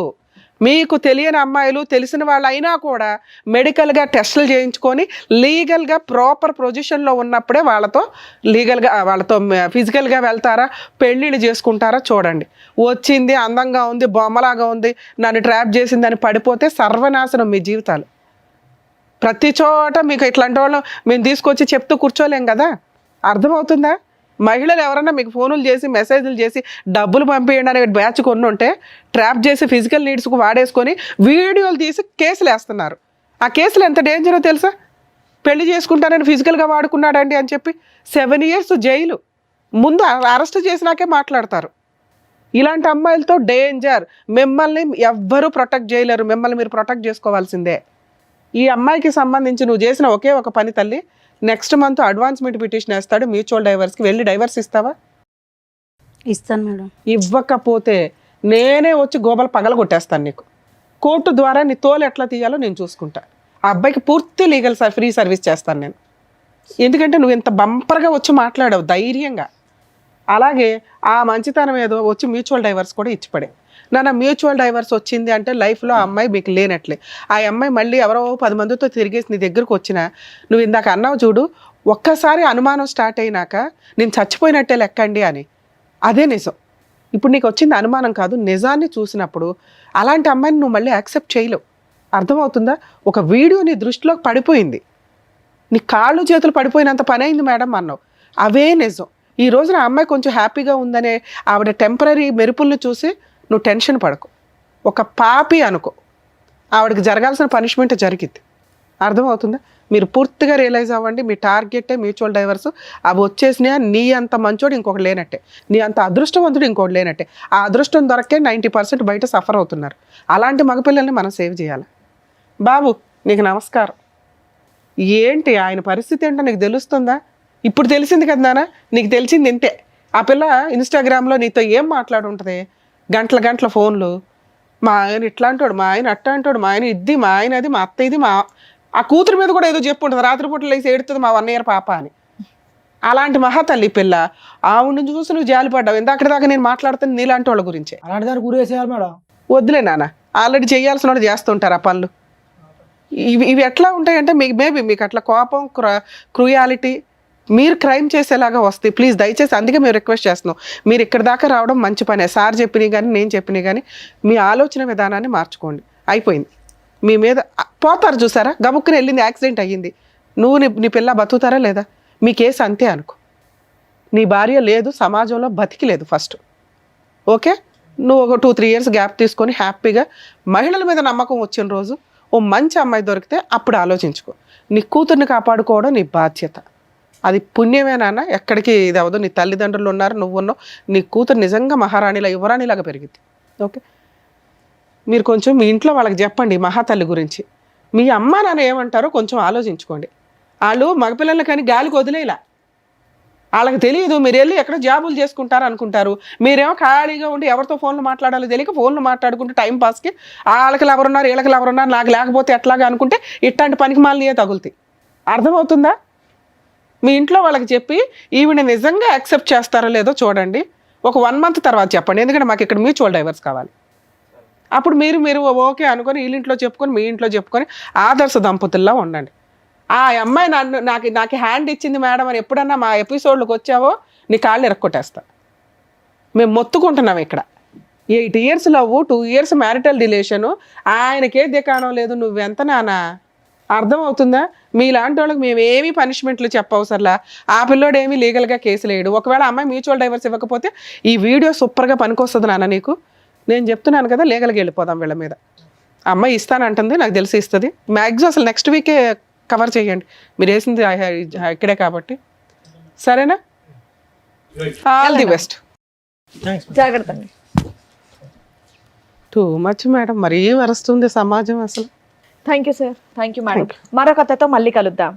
B: మీకు తెలియని అమ్మాయిలు తెలిసిన వాళ్ళు అయినా కూడా మెడికల్గా టెస్టులు చేయించుకొని లీగల్గా ప్రాపర్ పొజిషన్లో ఉన్నప్పుడే వాళ్ళతో ఫిజికల్గా వెళ్తారా, పెళ్ళిళ్ళు చేసుకుంటారా చూడండి. వచ్చింది అందంగా ఉంది, బొమ్మలాగా ఉంది, నన్ను ట్రాప్ చేసిందని పడిపోతే సర్వనాశనం మీ జీవితాలు. ప్రతి చోట మీకు ఇట్లాంటి వాళ్ళు మేము తీసుకొచ్చి చెప్తూ కూర్చోలేం కదా. అర్థమవుతుందా? మహిళలు ఎవరన్నా మీకు ఫోన్లు చేసి మెసేజ్లు చేసి డబ్బులు పంపించండి అనే బ్యాచ్ కొన్ని ఉంటే ట్రాప్ చేసి ఫిజికల్ నీడ్స్కు వాడేసుకొని వీడియోలు తీసి కేసులు వేస్తున్నారు. ఆ కేసులు ఎంత డేంజరో తెలుసా? పెళ్లి చేసుకుంటానని ఫిజికల్గా వాడుకున్నాడండి అని చెప్పి 7 years జైలు. ముందు అరెస్ట్ చేసినాకే మాట్లాడతారు. ఇలాంటి అమ్మాయిలతో డేంజర్. మిమ్మల్ని ఎవ్వరూ ప్రొటెక్ట్ చేయలేరు, మిమ్మల్ని మీరు ప్రొటెక్ట్ చేసుకోవాల్సిందే. ఈ అమ్మాయికి సంబంధించి నువ్వు చేసిన ఒకే ఒక పని తల్లి, నెక్స్ట్ మంత్ అడ్వాన్స్మెంట్ పిటిషన్ వేస్తాడు మ్యూచువల్ డైవర్స్కి. వెళ్ళి డైవర్స్ ఇస్తావా?
E: ఇస్తాను మేడం.
B: ఇవ్వకపోతే నేనే వచ్చి గోబలు పగలగొట్టేస్తాను నీకు. కోర్టు ద్వారా నీ తోలు ఎట్లా తీయాలో నేను చూసుకుంటా. ఆ అబ్బాయికి పూర్తి లీగల్ ఫ్రీ సర్వీస్ చేస్తాను నేను. ఎందుకంటే నువ్వు ఇంత బంపర్గా వచ్చి మాట్లాడావు ధైర్యంగా. అలాగే ఆ మంచితనం ఏదో వచ్చి మ్యూచువల్ డైవర్స్ కూడా ఇచ్చిపడే. నాన్న మ్యూచువల్ డైవర్స్ వచ్చింది అంటే లైఫ్లో ఆ అమ్మాయి మీకు లేనట్లే. ఆ అమ్మాయి మళ్ళీ ఎవరో 10 మందితో తిరిగేసి నీ దగ్గరకు వచ్చినా, నువ్వు ఇందాక అన్నావు చూడు, ఒక్కసారి అనుమానం స్టార్ట్ అయినాక నేను చచ్చిపోయినట్టే లెక్కండి అని, అదే నిజం. ఇప్పుడు నీకు వచ్చింది అనుమానం కాదు, నిజాన్ని చూసినప్పుడు అలాంటి అమ్మాయిని నువ్వు మళ్ళీ యాక్సెప్ట్ చేయలేవు. అర్థమవుతుందా? ఒక వీడియో నీ దృష్టిలోకి పడిపోయింది, నీ కాళ్ళు చేతులు పడిపోయినంత పని అయింది మేడం అన్నావు, అవే నిజం. ఈ రోజున ఆ అమ్మాయి కొంచెం హ్యాపీగా ఉందనే ఆవిడ టెంపరీ మెరుపులను చూసి నువ్వు టెన్షన్ పడకు. ఒక పాపి అనుకో, ఆవిడకి జరగాల్సిన పనిష్మెంట్ జరిగింది. అర్థమవుతుందా? మీరు పూర్తిగా రియలైజ్ అవ్వండి. మీ టార్గెటే మ్యూచువల్ డైవర్స్. అవి వచ్చేసినా నీ అంత మంచోడు ఇంకొకటి లేనట్టే, నీ అంత అదృష్టవంతుడు ఇంకొకటి లేనట్టే. ఆ అదృష్టం దొరకే 90% బయట సఫర్ అవుతున్నారు. అలాంటి మగపిల్లల్ని మనం సేవ్ చేయాలి. బాబు నీకు నమస్కారం. ఏంటి ఆయన పరిస్థితి ఏంటో నీకు తెలుస్తుందా? ఇప్పుడు తెలిసింది కదా నాన్న, నీకు తెలిసింది ఇంతే. ఆ పిల్ల ఇన్స్టాగ్రామ్లో నీతో ఏం మాట్లాడుంటుంది, గంటల ఫోన్లు. మా ఆయన ఇట్లా అంటాడు, మా ఆయన అట్లా అంటాడు, మా ఆయన ఇది, మా ఆయన అది, మా అత్త ఇది, మా ఆ కూతురు మీద కూడా ఏదో చెప్పు ఉంటుంది, రాత్రిపూట లేసి ఏడుతుంది మా 1 year పాప అని. అలాంటి మహాతల్లి పిల్ల. ఆవిడ చూసి నువ్వు జాలిపడ్డావు. ఇందాక దాకా నేను మాట్లాడుతాను నీలాంటి వాళ్ళ గురించే.
A: అలాంటి దాన్ని గురేసేయాలి మేడం.
B: వద్దులే నాన్న, ఆల్రెడీ చేయాల్సిన వాళ్ళు చేస్తుంటారు ఆ పనులు. ఇవి ఎట్లా ఉంటాయంటే మేబీ మీకు అట్లా కోపం, క్రూయాలిటీ, మీరు క్రైమ్ చేసేలాగా వస్తాయి. ప్లీజ్ దయచేసి అందుకే మేము రిక్వెస్ట్ చేస్తున్నాం, మీరు ఇక్కడ దాకా రావడం మంచి పనే. సార్ చెప్పినవి కానీ నేను చెప్పినవి కానీ మీ ఆలోచన విధానాన్ని మార్చుకోండి. అయిపోయింది. మీ మీద పోతారు చూసారా, గబుక్కుని వెళ్ళింది, యాక్సిడెంట్ అయ్యింది, నువ్వు నీ పిల్ల బతుకుతారా లేదా? మీ కేసు అంతే అనుకో. నీ భార్య లేదు, సమాజంలో బతికిలేదు ఫస్ట్. ఓకే, నువ్వు ఒక 2-3 years గ్యాప్ తీసుకొని హ్యాపీగా మహిళల మీద నమ్మకం వచ్చిన రోజు ఓ మంచి అమ్మాయి దొరికితే అప్పుడు ఆలోచించుకో. నీ కూతుర్ని కాపాడుకోవడం నీ బాధ్యత. అది పుణ్యమే నాన్న, ఎక్కడికి ఇది అవ్వదు. నీ తల్లిదండ్రులు ఉన్నారు, నువ్వు ఉన్నావు, నీ కూతురు నిజంగా మహారాణిలా యువరాణిలాగా పెరిగింది. ఓకే, మీరు కొంచెం మీ ఇంట్లో వాళ్ళకి చెప్పండి మహాతల్లి గురించి. మీ అమ్మ నాన్న ఏమంటారో కొంచెం ఆలోచించుకోండి. వాళ్ళు మగపిల్లలు కానీ గాలికి వదిలేలా, వాళ్ళకి తెలియదు. మీరు వెళ్ళి ఎక్కడ జాబులు చేసుకుంటారు అనుకుంటారు. మీరేమో ఖాళీగా ఉండి ఎవరితో ఫోన్లు మాట్లాడాలో తెలియక ఫోన్లు మాట్లాడుకుంటూ టైం పాస్కి వాళ్ళకి ఎవరున్నారు, వీళ్ళకి ఎవరున్నారు, నాకు లేకపోతే ఎట్లాగా అనుకుంటే ఇట్లాంటి పనికి మాలినయే తగులుతాయి. అర్థమవుతుందా? మీ ఇంట్లో వాళ్ళకి చెప్పి ఈవిడ నిజంగా యాక్సెప్ట్ చేస్తారో లేదో చూడండి. ఒక 1 month తర్వాత చెప్పండి, ఎందుకంటే మాకు ఇక్కడ మ్యూచువల్ డైవర్స్ కావాలి. అప్పుడు మీరు ఓకే అనుకొని వీళ్ళింట్లో చెప్పుకొని మీ ఇంట్లో చెప్పుకొని ఆదర్శ దంపతుల్లా ఉండండి. ఆ అమ్మాయి నాకు హ్యాండ్ ఇచ్చింది మేడం అని ఎప్పుడన్నా మా ఎపిసోడ్లకు వచ్చావో నీ కాళ్ళు ఇరక్కొట్టేస్తా. మేము మొత్తుకుంటున్నాం ఇక్కడ. 8 years love, 2 years marital relation, ఆయనకే దికాణం లేదు. నువ్వెంత నానా? అర్థమవుతుందా? మీలాంటి వాళ్ళకి మేమేమీ పనిష్మెంట్లు చెప్పవసరలా. ఆ పిల్లోడు ఏమీ లీగల్గా కేసులు వేయడు. ఒకవేళ అమ్మాయి మ్యూచువల్ డైవర్స్ ఇవ్వకపోతే ఈ వీడియో సూపర్గా పనికొస్తుంది నాన్న నీకు. నేను చెప్తున్నాను కదా, లీగల్గా వెళ్ళిపోదాం వీళ్ళ మీద. అమ్మాయి ఇస్తానంటుంది, నాకు తెలిసి ఇస్తుంది. మ్యాక్సిమం అసలు నెక్స్ట్ వీకే కవర్ చేయండి, మీరు వేసింది ఇక్కడే కాబట్టి. సరేనా? All the best.
C: జాగ్రత్త అండి.
B: టూ మచ్ మేడం, మరీ వరస్తుంది సమాజం అసలు.
C: Thank you sir. Thank you madam. మరో కథతో మళ్ళీ కలుద్దాం.